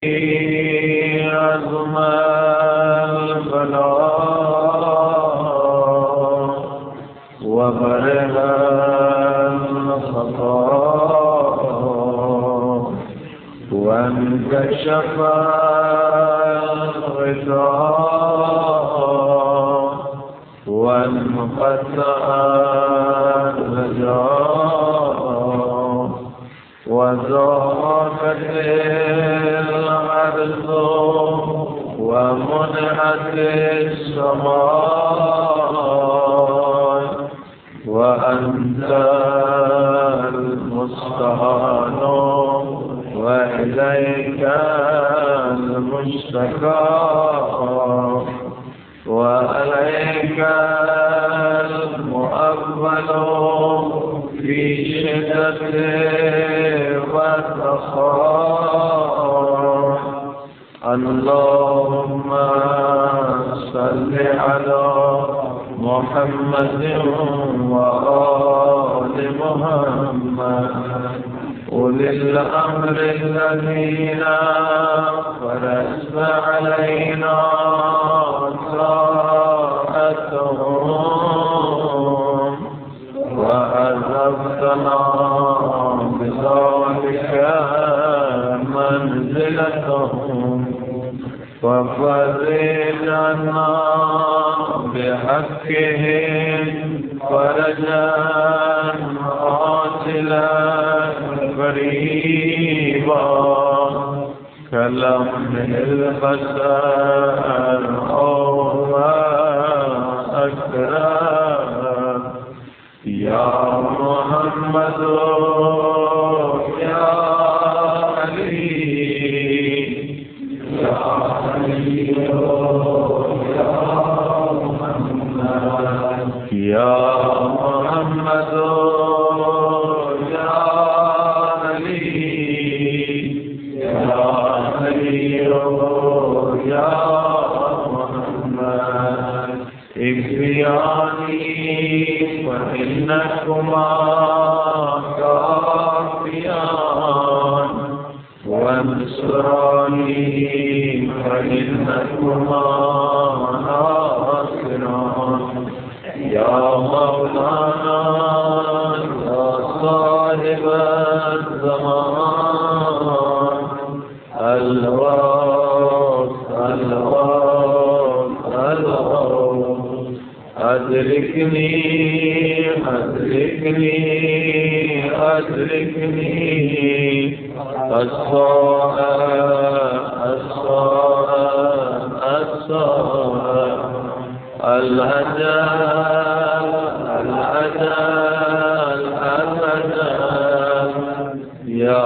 عظم البلاء وبرئ الخطاء وانكشف الغطاء وانقطع الرجاء وضاقت الأرض ومنعت السماء وأنت المستعان وإليك المشتكى وعليك المؤمل في شدة والرخاء. اللهم صل على محمد وآل محمد أولي الأمر الذين فرضت علينا طاعتهم وأذبتنا بذلك منزلتهم وفرج عنا بحقهم فرجا عاجلا قريبا كلمح البصر أو أكرم يا محمد يا علي يا علي يا محمد يا علي يا علي يا محمد اكفياني فإنكما كافيان وانصراني فإنكما ناصران يا مولانا يا صاحب الزمان الوقت الوقت الوقت أدركني أدركني أدركني الصاع الصاع الصاع الأجل الأجل الأجل يا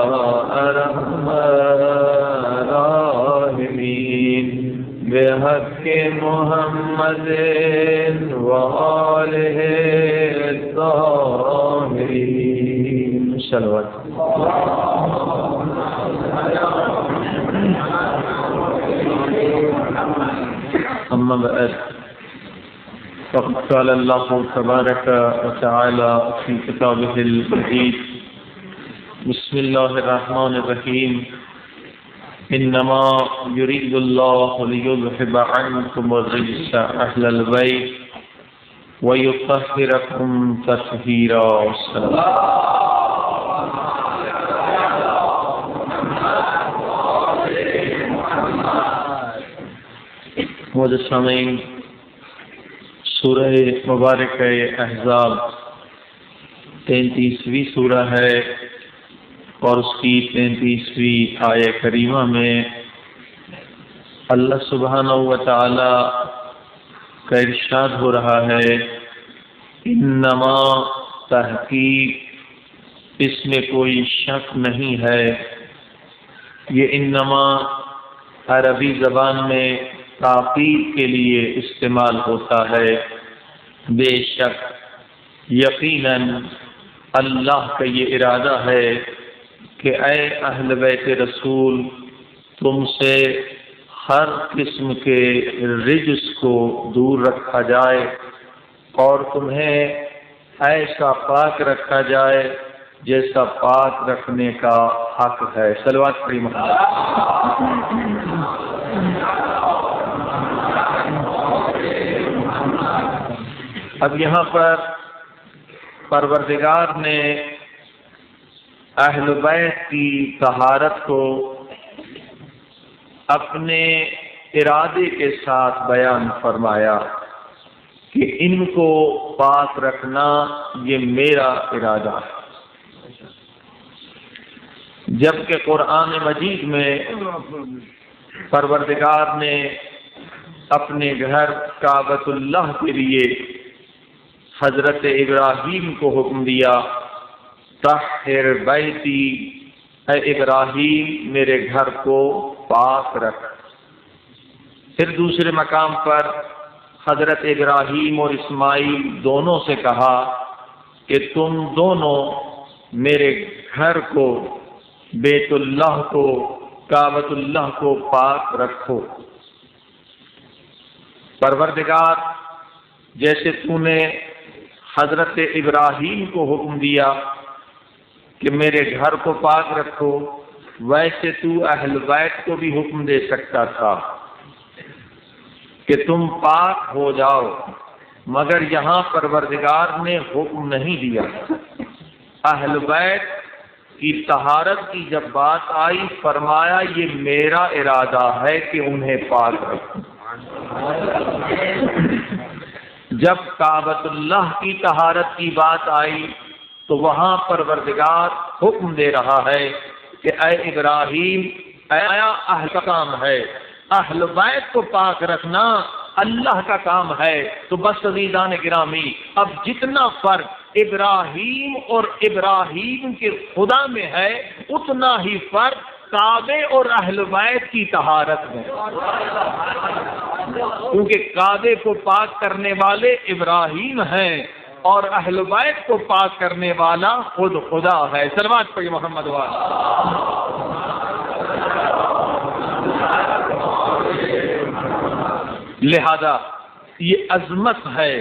أرحم الراحمين بحق محمد وآله الطاهرين صلوات. أما بعد فقد قال الله تبارك وتعالى في كتابه المجيد بسم الله الرحمن الرحيم إنما يريد الله ليذهب عنكم الرجس أهل البيت ويطهركم تطهيرا. معزز سامعین، سورہ مبارک احزاب 33ویں سورہ ہے اور اس کی 33ویں آیہ کریمہ میں اللہ سبحانہ و تعالی کا ارشاد ہو رہا ہے انما، تحقیق، اس میں کوئی شک نہیں ہے. یہ انما عربی زبان میں تاکید کے لیے استعمال ہوتا ہے. بے شک، یقیناً اللہ کا یہ ارادہ ہے کہ اے اہل بیت رسول، تم سے ہر قسم کے رجس کو دور رکھا جائے اور تمہیں ایسا پاک رکھا جائے جیسا پاک رکھنے کا حق ہے۔ صلوات پڑھی محمد۔ اب یہاں پر پروردگار نے اہل بیت کی طہارت کو اپنے ارادے کے ساتھ بیان فرمایا کہ ان کو پاک رکھنا یہ میرا ارادہ ہے، جبکہ قرآن مجید میں پروردگار نے اپنے گھر کعبۃ اللہ کے لیے حضرت ابراہیم کو حکم دیا، طہر بیتی، اے ابراہیم میرے گھر کو پاک رکھ۔ پھر دوسرے مقام پر حضرت ابراہیم اور اسماعیل دونوں سے کہا کہ تم دونوں میرے گھر کو، بیت اللہ کو، کعبۃ اللہ کو پاک رکھو۔ پروردگار جیسے تو نے حضرت ابراہیم کو حکم دیا کہ میرے گھر کو پاک رکھو، ویسے تو اہل بیت کو بھی حکم دے سکتا تھا کہ تم پاک ہو جاؤ، مگر یہاں پروردگار نے حکم نہیں دیا۔ اہل بیت کی طہارت کی جب بات آئی فرمایا یہ میرا ارادہ ہے کہ انہیں پاک رکھوں۔ جب کعبۃ اللہ کی طہارت کی بات آئی تو وہاں پروردگار حکم دے رہا ہے کہ اے ابراہیم، آیا اہل کا کام ہے، اہل بیت کو پاک رکھنا اللہ کا کام ہے۔ تو بس عزیزان گرامی، اب جتنا فرق ابراہیم اور ابراہیم کے خدا میں ہے اتنا ہی فرق کعبے اور اہل بیت کی طہارت میں، کیونکہ کعبے کو پاک کرنے والے ابراہیم ہیں اور اہل بیت کو پاک کرنے والا خود خدا ہے۔ صلوات پڑھی محمد والا۔ لہذا یہ عظمت ہے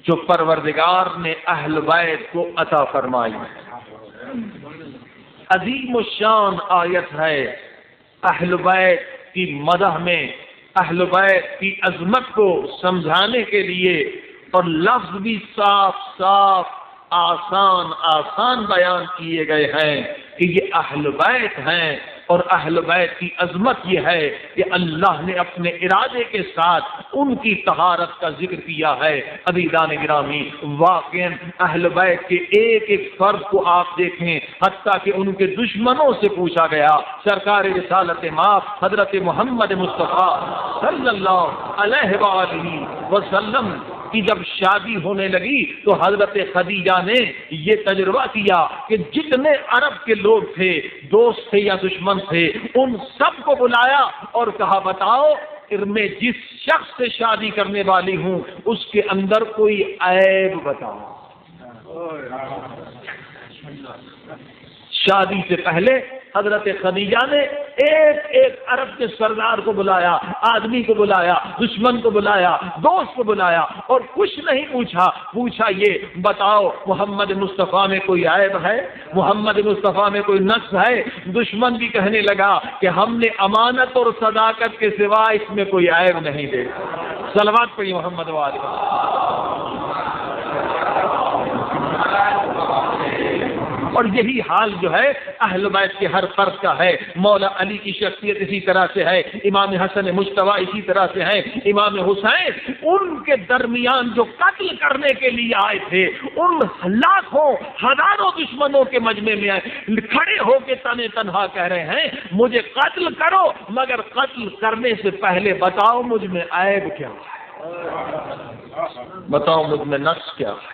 جو پروردگار نے اہل بیت کو عطا فرمائی، عظیم الشان آیت ہے۔ اہل بیت کی مدح میں اہل بیت کی عظمت کو سمجھانے کے لیے اور لفظ بھی صاف صاف آسان بیان کیے گئے ہیں کہ یہ اہل بیت ہیں، اور اہل بیت کی عظمت یہ ہے کہ اللہ نے اپنے ارادے کے ساتھ ان کی طہارت کا ذکر کیا ہے۔ عزیزان گرامی، واقعاً اہل بیت کے ایک ایک فرد کو آپ دیکھیں، حتیٰ کہ ان کے دشمنوں سے پوچھا گیا، سرکار رسالت مآب حضرت محمد مصطفیٰ صلی اللہ علیہ وآلہ وسلم کی جب شادی ہونے لگی تو حضرت خدیجہ نے یہ تجربہ کیا کہ جتنے عرب کے لوگ تھے، دوست تھے یا دشمن تھے، ان سب کو بلایا اور کہا بتاؤ میں جس شخص سے شادی کرنے والی ہوں اس کے اندر کوئی عیب بتاؤ۔ شادی سے پہلے حضرت خدیجہ نے ایک ایک عرب کے سردار کو بلایا، آدمی کو بلایا، دشمن کو بلایا، دوست کو بلایا، اور کچھ نہیں پوچھا یہ بتاؤ محمد مصطفیٰ میں کوئی عیب ہے، محمد مصطفیٰ میں کوئی نقص ہے۔ دشمن بھی کہنے لگا کہ ہم نے امانت اور صداقت کے سوا اس میں کوئی عیب نہیں دیکھا۔ صلوات پڑھی محمد والے۔ اور یہی حال جو ہے اہل بیت کے ہر فرد کا ہے۔ مولا علی کی شخصیت اسی طرح سے ہے، امام حسن مجتبیٰ اسی طرح سے ہیں، امام حسین ان کے درمیان جو قتل کرنے کے لیے آئے تھے، ان لاکھوں ہزاروں دشمنوں کے مجمع میں کھڑے ہو کے تنے تنہا کہہ رہے ہیں مجھے قتل کرو، مگر قتل کرنے سے پہلے بتاؤ مجھ میں عیب کیا ہے، بتاؤ مجھ میں نقص کیا ہے،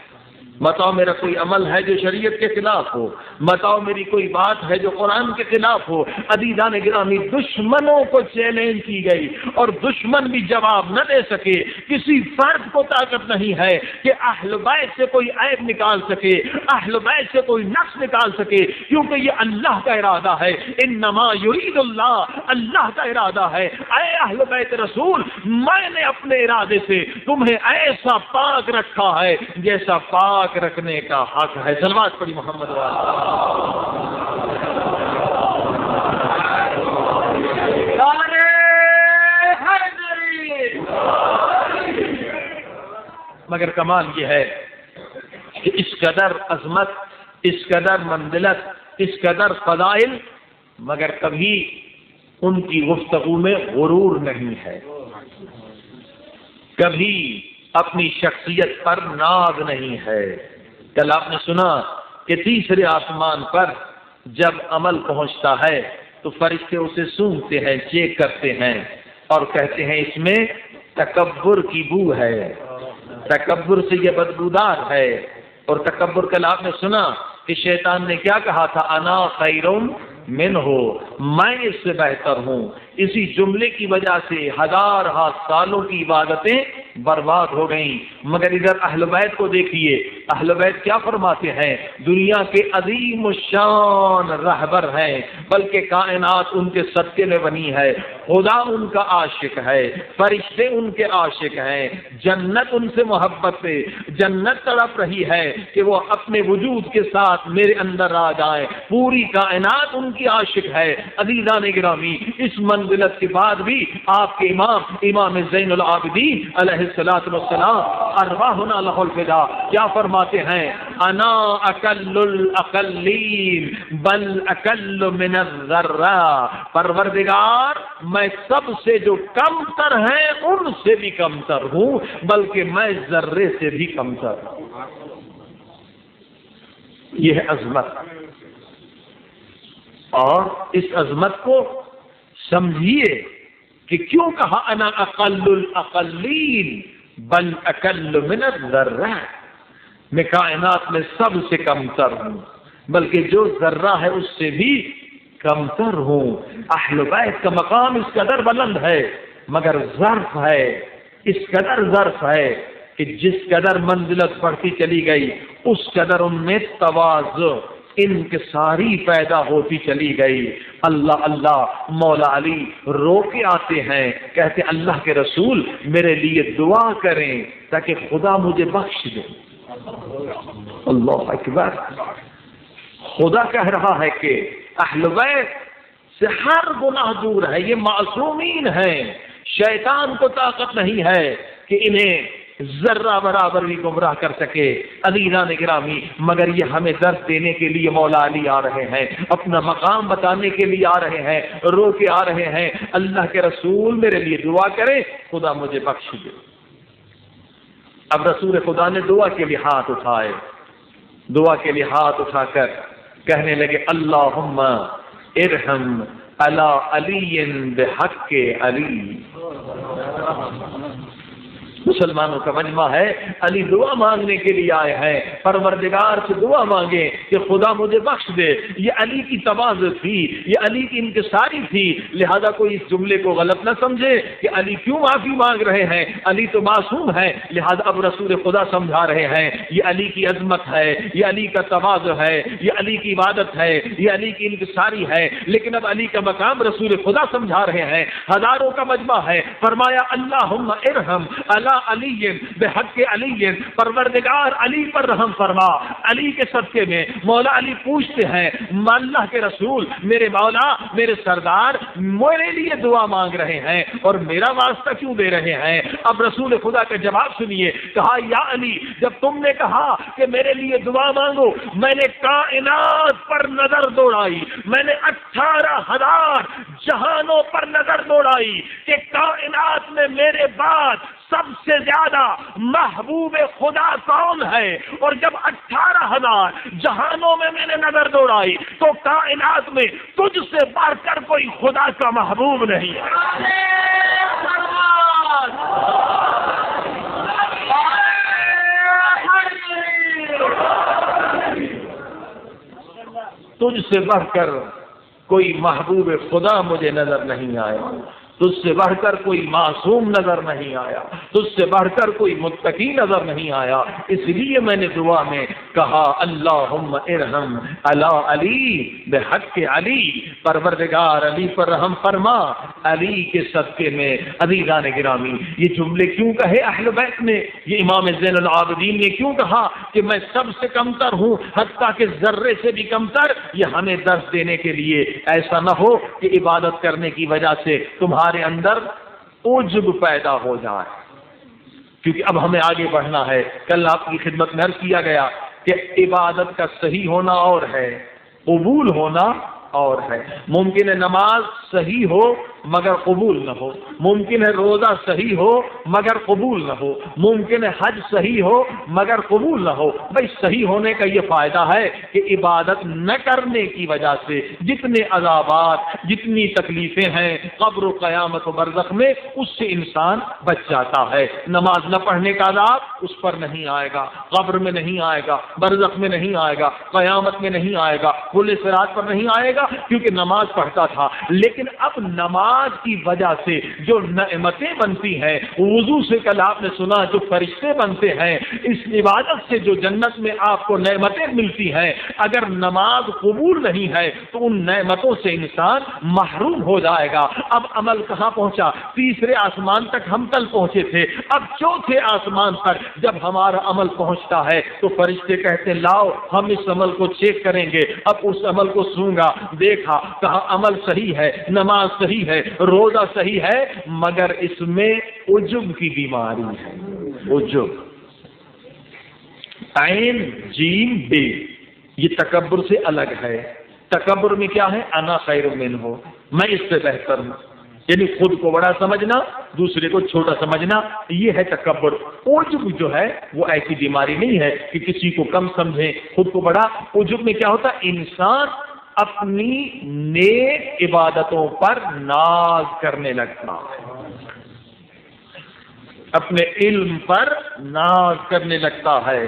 بتاؤ میرا کوئی عمل ہے جو شریعت کے خلاف ہو، بتاؤ میری کوئی بات ہے جو قرآن کے خلاف ہو۔ عزیزان گرامی، دشمنوں کو چیلنج کی گئی اور دشمن بھی جواب نہ دے سکے۔ کسی فرد کو طاقت نہیں ہے کہ اہل بیت سے کوئی عیب نکال سکے، اہل بیت سے کوئی نقص نکال سکے، کیونکہ یہ اللہ کا ارادہ ہے۔ انما یرید اللہ، اللہ کا ارادہ ہے اے اہل بیت رسول، میں نے اپنے ارادے سے تمہیں ایسا پاک رکھا ہے جیسا پاک رکھنے کا حق ہے۔ صلوات پڑھی محمد والا۔ مگر کمال یہ ہے کہ اس قدر عظمت، اس قدر منزلت، اس قدر فضائل، مگر کبھی ان کی گفتگو میں غرور نہیں ہے، کبھی اپنی شخصیت پر ناز نہیں ہے۔ کل آپ نے سنا کہ تیسرے آسمان پر جب عمل پہنچتا ہے تو فرشتے اسے سونگتے ہیں، چیک کرتے ہیں اور کہتے ہیں اس میں تکبر کی بو ہے، تکبر سے یہ بدبودار ہے۔ اور تکبر کل آپ نے سنا کہ شیطان نے کیا کہا تھا، انا خیر منہ، میں اس سے بہتر ہوں۔ اسی جملے کی وجہ سے ہزارہ سالوں کی عبادتیں برباد ہو گئیں۔ مگر ادھر اہل بیت کو دیکھیے، اہل بیت کیا فرماتے ہیں، دنیا کے عظیم الشان رہبر ہیں، بلکہ کائنات ان کے صدقے میں بنی ہے، خدا ان کا عاشق ہے، فرشتے ان کے عاشق ہیں، جنت ان سے محبت سے، جنت تڑپ رہی ہے کہ وہ اپنے وجود کے ساتھ میرے اندر آ جائیں، پوری کائنات ان کی عاشق ہے۔ عزیزان گرامی، اس منزلت کے بعد بھی آپ کے امام زین العابدین علیہ الصلوۃ والسلام ارواحنا لہ الفدا کیا فرماتے ہیں، انا اقل الاقلین بل اقل من الذرہ، پروردگار میں سب سے جو کم تر ہیں ان سے بھی کم تر ہوں، بلکہ میں ذرے سے بھی کم تر ہوں۔ یہ ہے عظمت، اور اس عظمت کو سمجھیے کہ کیوں کہا انا اقل الاقلین بل اقل من الذرہ، میں کائنات میں سب سے کم تر ہوں، بلکہ جو ذرہ ہے اس سے بھی کم تر ہوں۔ اہل بیت کا مقام اس قدر بلند ہے، مگر ظرف ہے، اس قدر ظرف ہے کہ جس قدر منزلت بڑھتی چلی گئی اس قدر ان میں تواضع، انکساری پیدا ہوتی چلی گئی۔ اللہ اللہ، مولا علی رو کے آتے ہیں، کہتے اللہ کے رسول میرے لیے دعا کریں تاکہ خدا مجھے بخش دے۔ اللہ اکبر، خدا کہہ رہا ہے کہ اہل بیت سے ہر گناہ دور ہے، یہ معصومین ہیں، شیطان کو طاقت نہیں ہے کہ انہیں ذرہ برابر بھی گمراہ کر سکے۔ عزیزان گرامی، مگر یہ ہمیں درس دینے کے لیے مولا علی آ رہے ہیں، اپنا مقام بتانے کے لیے آ رہے ہیں، رو کے آ رہے ہیں، اللہ کے رسول میرے لیے دعا کرے خدا مجھے بخش دے۔ اب رسول خدا نے دعا کے لیے ہاتھ اٹھائے، دعا کے لیے ہاتھ اٹھا کر کہنے لگے اللہم ارحم علی علی بحق علی۔ مسلمانوں کا مجمع ہے، علی دعا مانگنے کے لیے آئے ہیں، پروردگار سے دعا مانگے کہ خدا مجھے بخش دے۔ یہ علی کی تواضع تھی، یہ علی کی انکساری تھی، لہذا کوئی اس جملے کو غلط نہ سمجھے کہ علی کیوں معافی مانگ رہے ہیں، علی تو معصوم ہے، لہذا اب رسول خدا سمجھا رہے ہیں یہ علی کی عظمت ہے، یہ علی کا تواضع ہے، یہ علی کی عبادت ہے، یہ علی کی انکساری ہے، لیکن اب علی کا مقام رسول خدا سمجھا رہے ہیں۔ ہزاروں کا مجمع ہے، فرمایا اللہم ارحم علی علی بحق علی، پروردگار علی پر رحم فرما۔ علی کے صدقے میں مولا علی پوچھتے ہیں اللہ کے رسول میرے مولا میرے سردار میرے لیے دعا مانگ رہے ہیں اور میرا واسطہ کیوں دے رہے ہیں؟ اب رسول خدا کا جواب سنیے، کہا یا علی جب تم نے کہا کہ میرے لیے دعا مانگو، میں نے کائنات پر نظر دوڑائی، میں نے 18,000 جہانوں پر نظر دوڑائی کہ کائنات میں میرے بعد سب سے زیادہ محبوب خدا کون ہے، اور جب 18,000 جہانوں میں نے نظر دوڑائی تو کائنات میں تجھ سے بڑھ کر کوئی خدا کا محبوب نہیں ہے۔ تجھ سے بڑھ کر کوئی محبوب خدا مجھے نظر نہیں آیا، تجھ سے بڑھ کر کوئی معصوم نظر نہیں آیا، تجھ سے بڑھ کر کوئی متقی نظر نہیں آیا، اس لیے میں نے دعا میں کہا اللہم ارحم علی علی بحق علی، پروردگار علی پر رحم فرما علی کے صدقے میں۔ عزیزان گرامی، یہ جملے کیوں کہے اہل بیت نے، یہ امام زین العابدین نے کیوں کہا کہ میں سب سے کم تر ہوں حتیٰ کہ ذرے سے بھی کم تر؟ یہ ہمیں درس دینے کے لیے، ایسا نہ ہو کہ عبادت کرنے کی وجہ سے تمہارے اندر عجب پیدا ہو جائے، کیونکہ اب ہمیں آگے بڑھنا ہے. کل آپ کی خدمت میں عرض کیا گیا کہ عبادت کا صحیح ہونا اور ہے، قبول ہونا اور ہے. ممکن ہے نماز صحیح ہو مگر قبول نہ ہو، ممکن ہے روزہ صحیح ہو مگر قبول نہ ہو، ممکن ہے حج صحیح ہو مگر قبول نہ ہو. بھائی صحیح ہونے کا یہ فائدہ ہے کہ عبادت نہ کرنے کی وجہ سے جتنے عذابات، جتنی تکلیفیں ہیں قبر و قیامت و برزخ میں، اس سے انسان بچ جاتا ہے. نماز نہ پڑھنے کا عذاب اس پر نہیں آئے گا، قبر میں نہیں آئے گا، برزخ میں نہیں آئے گا، قیامت میں نہیں آئے گا، پل صراط پر نہیں آئے گا، کیونکہ نماز پڑھتا تھا. لیکن اب نماز کی وجہ سے جو نعمتیں بنتی ہیں، وضو سے کل آپ نے سنا جو فرشتے بنتے ہیں، اس عبادت سے جو جنت میں آپ کو نعمتیں ملتی ہیں، اگر نماز قبول نہیں ہے تو ان نعمتوں سے انسان محروم ہو جائے گا. اب عمل کہاں پہنچا؟ تیسرے آسمان تک ہم کل پہنچے تھے، اب چوتھے آسمان پر جب ہمارا عمل پہنچتا ہے تو فرشتے کہتے ہیں لاؤ ہم اس عمل کو چیک کریں گے. اب اس عمل کو سونگا، دیکھا، کہا عمل صحیح ہے، نماز صحیح ہے، روزہ صحیح ہے، مگر اس میں عجب کی بیماری ہے. عجب، عین جیم بے، یہ تکبر سے الگ ہے. تکبر میں کیا ہے؟ انا خیر منہ، میں اس سے بہتر ہوں، یعنی خود کو بڑا سمجھنا، دوسرے کو چھوٹا سمجھنا، یہ ہے تکبر. عجب جو ہے وہ ایسی بیماری نہیں ہے کہ کسی کو کم سمجھے، خود کو بڑا. عجب میں کیا ہوتا ہے؟ انسان اپنی نیک عبادتوں پر ناز کرنے لگتا ہے، اپنے علم پر ناز کرنے لگتا ہے،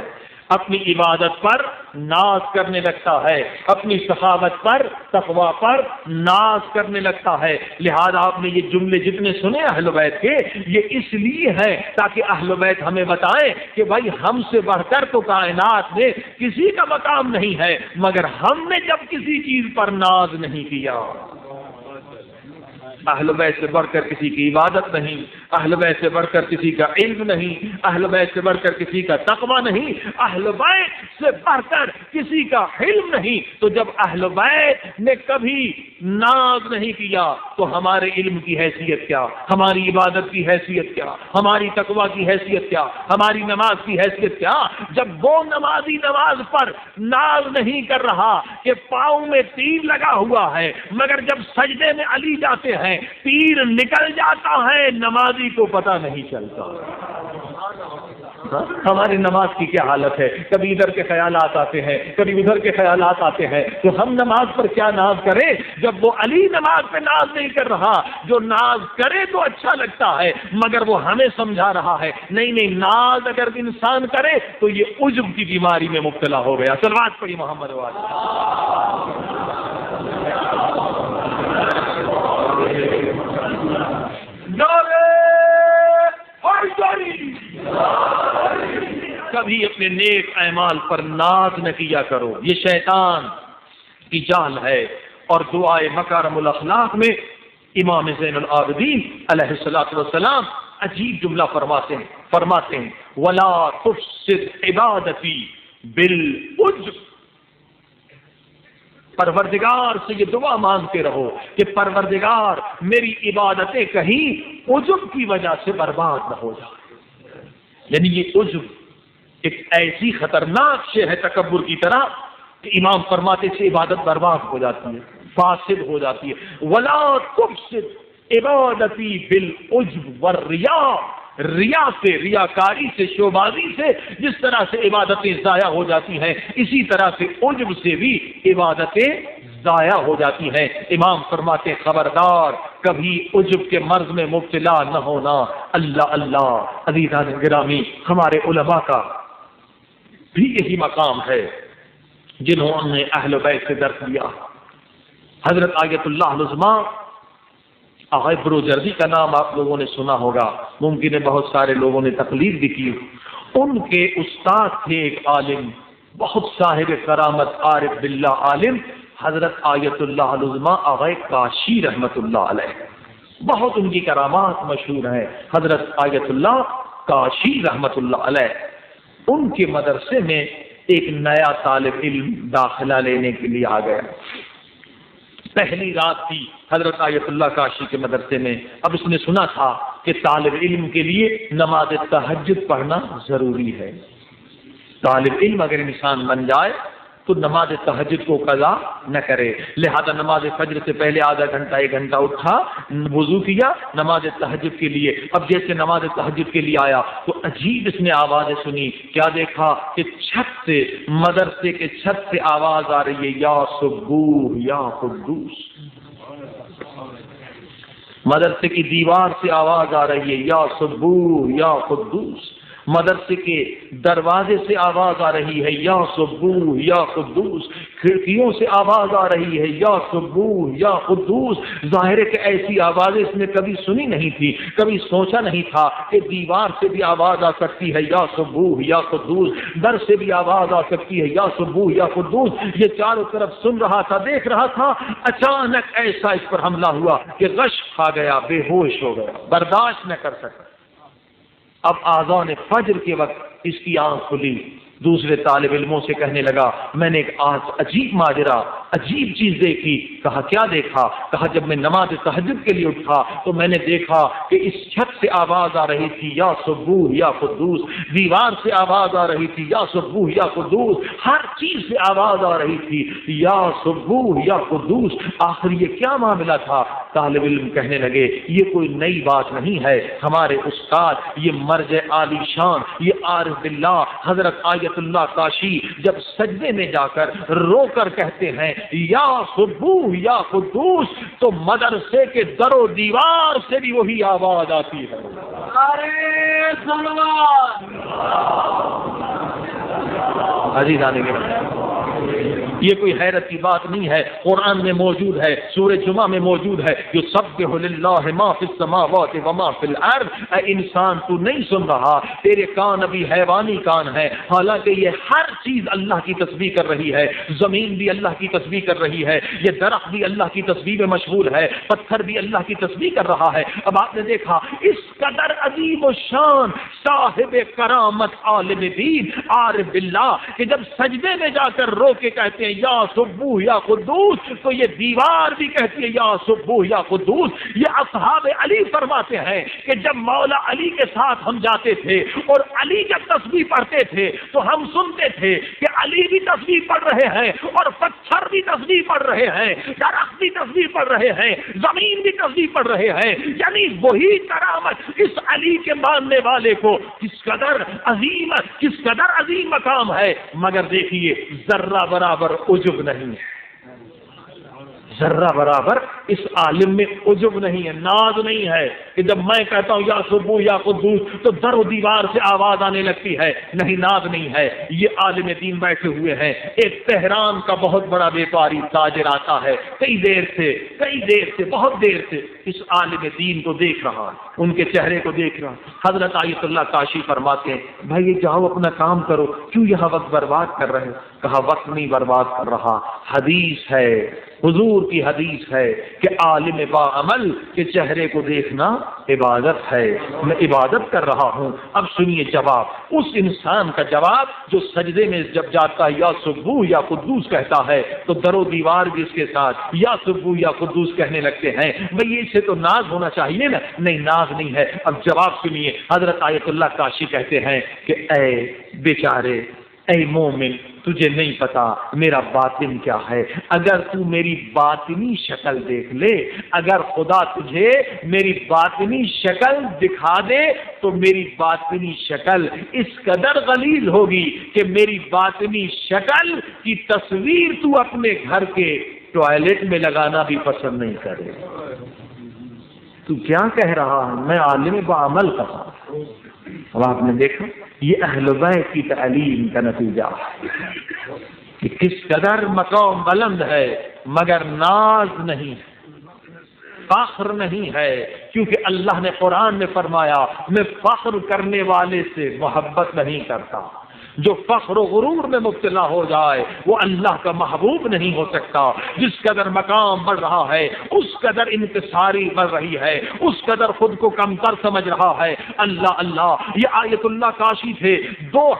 اپنی عبادت پر ناز کرنے لگتا ہے، اپنی سخاوت پر، تقویٰ پر ناز کرنے لگتا ہے. لہذا آپ نے یہ جملے جتنے سنے اہل بیت کے، یہ اس لیے ہیں تاکہ اہل بیت ہمیں بتائیں کہ بھائی ہم سے بڑھ کر تو کائنات میں کسی کا مقام نہیں ہے، مگر ہم نے جب کسی چیز پر ناز نہیں کیا. اہل بیت سے بڑھ کر کسی کی عبادت نہیں، اہل بیت سے بڑھ کر کسی کا علم نہیں، اہل بیت سے بڑھ کر کسی کا تقویٰ نہیں، اہل بیت سے بڑھ کر کسی کا علم نہیں. تو جب اہل بیت نے کبھی ناز نہیں کیا تو ہمارے علم کی حیثیت کیا، ہماری عبادت کی حیثیت کیا، ہماری تقویٰ کی حیثیت کیا، ہماری نماز کی حیثیت کیا؟ جب وہ نمازی نماز پر ناز نہیں کر رہا کہ پاؤں میں تیر لگا ہوا ہے، مگر جب سجدے میں علی جاتے ہیں تیر نکل جاتا ہے، نمازی کو پتہ نہیں چلتا. ہماری نماز کی کیا حالت ہے؟ کبھی ادھر کے خیالات آتے ہیں، کبھی ادھر کے خیالات آتے ہیں، تو ہم نماز پر کیا ناز کریں جب وہ علی نماز پہ ناز نہیں کر رہا؟ جو ناز کرے تو اچھا لگتا ہے، مگر وہ ہمیں سمجھا رہا ہے نہیں ناز اگر انسان کرے تو یہ عجب کی بیماری میں مبتلا ہو گیا. صلوات پڑھی محمد والے. کبھی اپنے نیک اعمال پر ناز نہ کیا کرو، یہ شیطان کی جال ہے. اور دعائے مکارم الاخلاق میں امام زین العابدین علیہ الصلوۃ والسلام عجیب جملہ فرماتے ہیں ولا تفسد عبادتی بالعجب. پروردگار سے یہ دعا مانگتے رہو کہ پروردگار میری عبادتیں کہیں عجب کی وجہ سے برباد نہ ہو جائے. یعنی یہ عجب ایک ایسی خطرناک شے ہے تکبر کی طرح کہ امام فرماتے سے عبادت برباد ہو جاتی ہے، فاسد ہو جاتی ہے. ولا تفسد عبادتی بالعجب والریا، ریا سے، ریاکاری سے، شوبازی سے جس طرح سے عبادتیں ضائع ہو جاتی ہیں، اسی طرح سے عجب سے بھی عبادتیں ضائع ہو جاتی ہیں. امام فرماتے خبردار کبھی عجب کے مرض میں مبتلا نہ ہونا. اللہ اللہ. عزیزان گرامی، ہمارے علماء کا بھی یہی مقام ہے جنہوں نے اہل بیت سے درس لیا. حضرت آیت اللہ العظمیٰ آغا بروجردی کا نام آپ لوگوں نے سنا ہوگا، ممکن ہے بہت سارے لوگوں نے تقلید بھی کی. ان کے استاد تھے ایک عالم، بہت صاحب کرامت، عارف باللہ عالم، حضرت آیت اللہ العظمیٰ آغا کاشی رحمت اللہ علیہ. بہت ان کی کرامات مشہور ہیں. حضرت آیت اللہ کاشی رحمت اللہ علیہ، ان کے مدرسے میں ایک نیا طالب علم داخلہ لینے کے لیے آ گیا. پہلی رات تھی حضرت آیت اللہ کاشی کے مدرسے میں. اب اس نے سنا تھا کہ طالب علم کے لیے نماز تہجد پڑھنا ضروری ہے. طالب علم اگر انسان بن جائے تو نماز تہجد کو قضا نہ کرے. لہذا نماز فجر سے پہلے آدھا گھنٹہ 1 گھنٹہ اٹھا, وضو کیا نماز تہجد کے لیے. اب جیسے نماز تہجد کے لیے آیا تو عجیب اس نے آوازیں سنی. کیا دیکھا کہ چھت سے, مدرسے کے چھت سے آواز آ رہی ہے, یا سبوح یا قدوس. مدرسے کی دیوار سے آواز آ رہی ہے, یا سبوح یا قدوس. مدرسے کے دروازے سے آواز آ رہی ہے, یا سبوح یا قدوس. کھڑکیوں سے آواز آ رہی ہے, یا سبوح یا قدوس. ظاہر ہے کہ ایسی آوازیں اس نے کبھی سنی نہیں تھی, کبھی سوچا نہیں تھا کہ دیوار سے بھی آواز آ سکتی ہے یا سبوح یا قدوس, در سے بھی آواز آ سکتی ہے یا سبوح یا قدوس. یہ چاروں طرف سن رہا تھا, دیکھ رہا تھا. اچانک ایسا اس پر حملہ ہوا کہ غش کھا گیا, بے ہوش ہو گیا, برداشت نہ کر سکا. اب آذان فجر کے وقت اس کی آنکھ کھلی. دوسرے طالب علموں سے کہنے لگا, میں نے ایک عجیب ماجرا, عجیب چیز دیکھی. کہا کیا دیکھا؟ کہا جب میں نماز تہجد کے لیے اٹھا تو میں نے دیکھا کہ اس چھت سے آواز آ رہی تھی, یا سبوح یا قدوس. دیوار سے آواز آ رہی تھی, یا سبوح یا قدوس. ہر چیز سے آواز آ رہی تھی, یا سبوح یا قدوس. آخر یہ کیا معاملہ تھا؟ طالب علم کہنے لگے, یہ کوئی نئی بات نہیں ہے. ہمارے استاد, یہ مرجع عالی شان, یہ عارف باللہ حضرت آیت اللہ کاشی جب سجدے میں جا کر رو کر کہتے ہیں یا سبوح یا قدوس, تو مدرسے کے در و دیوار سے بھی وہی آواز آتی ہے. عزیزان گرامی, یہ کوئی حیرت کی بات نہیں ہے, قرآن میں موجود ہے, سورہ جمعہ میں موجود ہے. یسبح للہ ما فی السماوات و ما فی الارض. اے انسان تو نہیں سن رہا, تیرے کان ابھی حیوانی کان ہیں, حالانکہ یہ ہر چیز اللہ کی تسبیح کر رہی ہے. زمین بھی اللہ کی تسبیح کر رہی ہے, یہ درخت بھی اللہ کی تسبیح میں مشغول ہے, پتھر بھی اللہ کی تسبیح کر رہا ہے. اب آپ نے دیکھا اس قدر عظیم و شان صاحب کرامت عالم دین عارف باللہ کہ جب سجدے میں جا کر رو کے کہتے ہیں یا سبوح یا قدوس, تو یہ دیوار بھی کہتی ہے یا سبوح یا قدوس. یہ اصحاب علی فرماتے ہیں کہ جب مولا علی کے ساتھ ہم جاتے تھے اور علی جب تسبیح پڑھتے تھے تو ہم سنتے تھے کہ علی بھی تسبیح پڑھ رہے ہیں اور پتھر بھی تسبیح پڑھ رہے ہیں, درخت بھی تسبیح پڑھ رہے ہیں, زمین بھی تسبیح پڑھ رہے ہیں. یعنی وہی کرامت اس علی کے ماننے والے کو کس قدر عظیم, کس قدر عظیم مقام ہے. مگر دیکھیے ذرہ برابر عجب نہیں ہے, ذرہ برابر اس عالم میں عجب نہیں ہے, ناز نہیں ہے کہ جب میں کہتا ہوں یا سبوح یا قدوس تو در و دیوار سے آواز آنے لگتی ہے. نہیں, ناز نہیں ہے. یہ عالم دین بیٹھے ہوئے ہیں. ایک تہران کا بہت بڑا بیپاری تاجر آتا ہے, کئی دیر سے بہت دیر سے اس عالم دین کو دیکھ رہا, ان کے چہرے کو دیکھ رہا. حضرت آیت اللہ کاشی فرماتے ہیں, بھائی جاؤ اپنا کام کرو, کیوں یہاں وقت برباد کر رہے؟ کہا وقت نہیں برباد کر رہا, حدیث ہے, حضور کی حدیث ہے کہ عالم با عمل کے چہرے کو دیکھنا عبادت ہے. میں عبادت کر رہا ہوں. اب سنیے جواب, اس انسان کا جواب جو سجدے میں جب جاتا ہے یا سبوح یا قدوس کہتا ہے تو در و دیوار بھی اس کے ساتھ یا سبوح یا قدوس کہنے لگتے ہیں. بھئی اسے تو ناز ہونا چاہیے نا. نہیں, ناز نہیں ہے. اب جواب سنیے, حضرت آیت اللہ کاشی کہتے ہیں کہ اے بیچارے, اے مومن, تجھے نہیں پتا میرا باطن کیا ہے. اگر تو میری باطنی شکل دیکھ لے, اگر خدا تجھے میری باطنی شکل دکھا دے تو میری باطنی شکل اس قدر غلیظ ہوگی کہ میری باطنی شکل کی تصویر تو اپنے گھر کے ٹوائلٹ میں لگانا بھی پسند نہیں کرے. تو کیا کہہ رہا ہے؟ میں عالم بعمل کہا. اب آپ نے دیکھا یہ اہل بیت کی تعلیم کا نتیجہ کہ کس قدر مقام بلند ہے, مگر ناز نہیں, فخر نہیں ہے. کیونکہ اللہ نے قرآن میں فرمایا میں فخر کرنے والے سے محبت نہیں کرتا, جو فخر و غرور میں مبتلا ہو جائے وہ اللہ کا محبوب نہیں ہو سکتا۔ جس قدر مقام بڑھ رہا ہے اس قدر انتصاری بڑھ رہی ہے، اس قدر خود کو کمتر سمجھ رہا ہے۔ اللہ اللہ، یہ آیت اللہ کاشی تھے،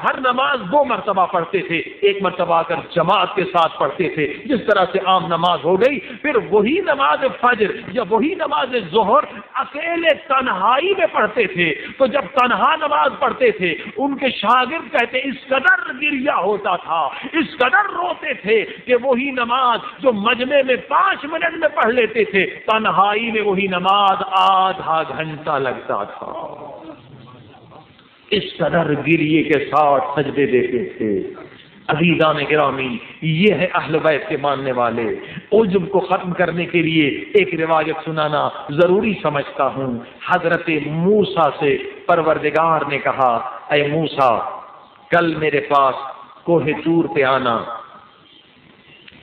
ہر نماز 2 مرتبہ پڑھتے تھے، 1 مرتبہ اگر جماعت کے ساتھ پڑھتے تھے جس طرح سے عام نماز ہو گئی، پھر وہی نماز فجر یا وہی نماز ظہر اکیلے تنہائی میں پڑھتے تھے۔ تو جب تنہا نماز پڑھتے تھے ان کے شاگرد کہتے اس قدر گریہ ہوتا تھا، اس قدر روتے تھے کہ وہی نماز جو مجمع میں 5 منٹ میں پڑھ لیتے تھے، تنہائی میں وہی نماز آدھا گھنٹہ لگتا تھا۔ اس قدر گریے کے ساتھ سجدے دیتے تھے۔ عزیزان گرامی، یہ ہے اہل بیت کے ماننے والے۔ عجب کو ختم کرنے کے لیے ایک روایت سنانا ضروری سمجھتا ہوں۔ حضرت موسیٰ سے پروردگار نے کہا، اے موسیٰ، کل میرے پاس کوہ طور پہ آنا،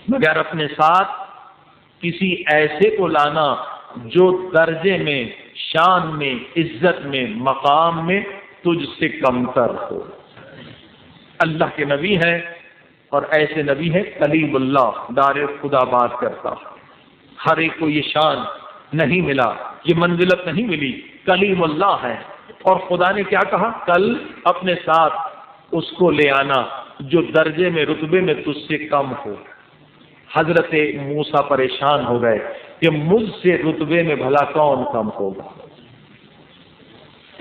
مگر اپنے ساتھ کسی ایسے کو لانا جو درجے میں، شان میں، عزت میں، مقام میں تجھ سے کمتر ہو۔ اللہ کے نبی ہیں اور ایسے نبی ہے کلیم اللہ، دار خدا بات کرتا۔ ہر ایک کو یہ شان نہیں ملا، یہ منزلت نہیں ملی، کلیم اللہ ہے۔ اور خدا نے کیا کہا؟ کل اپنے ساتھ اس کو لے آنا جو درجے میں، رتبے میں تجھ سے کم ہو۔ حضرت موسیٰ پریشان ہو گئے کہ مجھ سے رتبے میں بھلا کون کم ہوگا؟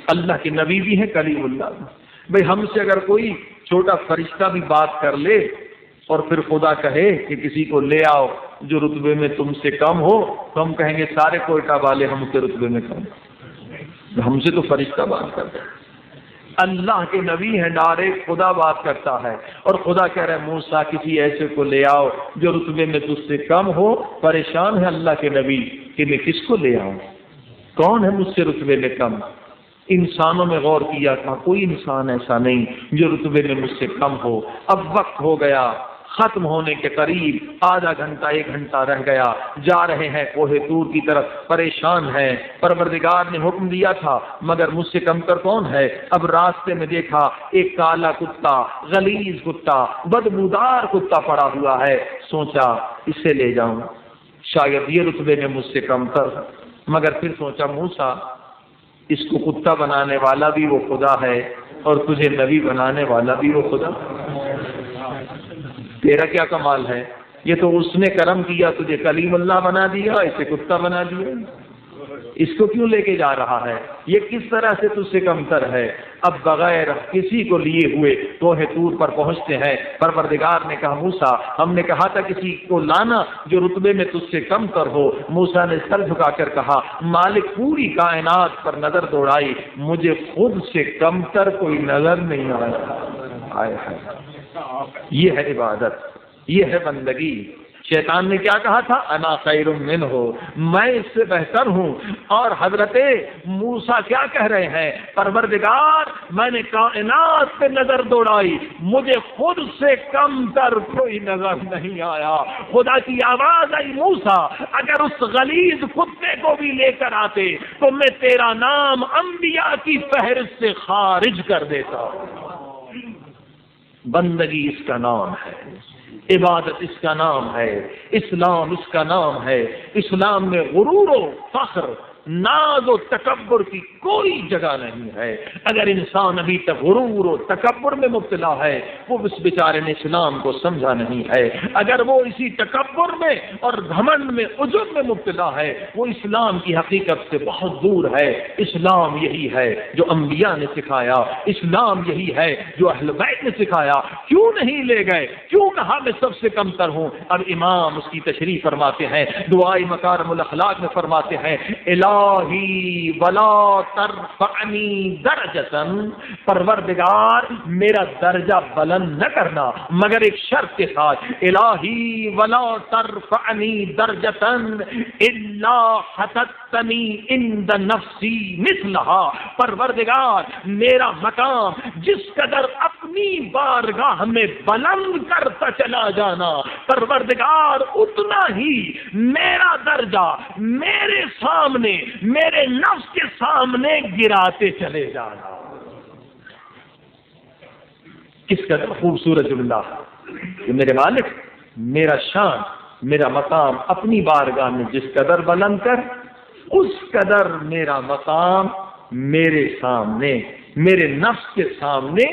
اللہ کے نبی بھی ہے، کلیم اللہ بھی۔ بھئی ہم سے اگر کوئی چھوٹا فرشتہ بھی بات کر لے اور پھر خدا کہے کہ کسی کو لے آؤ جو رتبے میں تم سے کم ہو، تو ہم کہیں گے سارے کوئٹہ والے ہم سے رتبے میں کم، ہم سے تو فرشتہ بات کرتا ہے۔ اللہ کے نبی ہے، ڈائریکٹ خدا بات کرتا ہے، اور خدا کہہ رہا ہے موسیٰ کسی ایسے کو لے آؤ جو رتبے میں تجھ سے کم ہو۔ پریشان ہے اللہ کے نبی کہ میں کس کو لے آؤں، کون ہے مجھ سے رتبے میں کم؟ انسانوں میں غور کیا تھا، کوئی انسان ایسا نہیں جو رتبے میں مجھ سے کم ہو۔ اب وقت ہو گیا ختم ہونے کے قریب، آدھا گھنٹہ 1 گھنٹہ رہ گیا، جا رہے ہیں کوہ طور کی طرف، پریشان ہیں۔ پروردگار نے حکم دیا تھا مگر مجھ سے کم تر کون ہے؟ اب راستے میں دیکھا ایک کالا کتا، غلیظ کتا، بدبودار کتا پڑا ہوا ہے، سوچا اسے لے جاؤں، شاید یہ رتبے میں مجھ سے کم تر۔ مگر پھر سوچا موسیٰ، اس کو کتا بنانے والا بھی وہ خدا ہے اور تجھے نبی بنانے والا بھی وہ خدا۔ تیرا کیا کمال ہے؟ یہ تو اس نے کرم کیا، تجھے کلیم اللہ بنا دیا، اسے کتا بنا دیا، اس کو کیوں لے کے جا رہا ہے؟ یہ کس طرح سے تجھ سے کمتر ہے؟ اب بغیر کسی کو لیے ہوئے کوہ طور پر پہنچتے ہیں۔ پروردگار نے کہا موسیٰ، ہم نے کہا تھا کسی کو لانا جو رتبے میں تجھ سے کم تر ہو۔ موسیٰ نے سر جھکا کر کہا مالک پوری کائنات پر نظر دوڑائی، مجھے خود سے کم تر کوئی نظر نہیں آیا۔ یہ ہے عبادت، یہ ہے بندگی۔ شیطان نے کیا کہا تھا؟ انا خیر منہ، میں اس سے بہتر ہوں۔ اور حضرت موسیٰ کیا کہہ رہے ہیں؟ پروردگار میں نے کائنات پہ نظر دوڑائی، مجھے خود سے کم تر کوئی نظر نہیں آیا۔ خدا کی آواز آئی موسیٰ، اگر اس غلیظ کتے کو بھی لے کر آتے تو میں تیرا نام انبیاء کی فہرست سے خارج کر دیتا۔ بندگی اس کا نام ہے، عبادت اس کا نام ہے، اسلام اس کا نام ہے۔ اسلام میں غرور و فخر، ناز و تکبر کی کوئی جگہ نہیں ہے۔ اگر انسان ابھی تک غرور و تکبر میں مبتلا ہے، وہ اس بیچارے نے اسلام کو سمجھا نہیں ہے۔ اگر وہ اسی تکبر میں اور گھمنڈ میں، عجب میں مبتلا ہے، وہ اسلام کی حقیقت سے بہت دور ہے۔ اسلام یہی ہے جو انبیاء نے سکھایا، اسلام یہی ہے جو اہل بیت نے سکھایا۔ کیوں نہیں لے گئے؟ کیوں کہا میں سب سے کمتر ہوں؟ اب امام اس کی تشریح فرماتے ہیں، دعائے مکارم الاخلاق میں فرماتے ہیں الہی ولا ترفعنی درجتاً، پروردگار میرا درجہ بلند نہ کرنا مگر ایک شرط کے ساتھ، الہی ولا ترفعنی درجتاً الا حطتنی عند نفسی مثلہا، پروردگار میرا مقام جس قدر اپنی بارگاہ میں بلند کرتا چلا جانا، پروردگار اتنا ہی میرا درجہ میرے سامنے، میرے نفس کے سامنے گراتے چلے جانا۔ کس قدر خوبصورت جملہ کہ میرے مالک میرا شان میرا مقام اپنی بارگاہ میں جس قدر بلند کر، اس قدر میرا مقام میرے سامنے، میرے نفس کے سامنے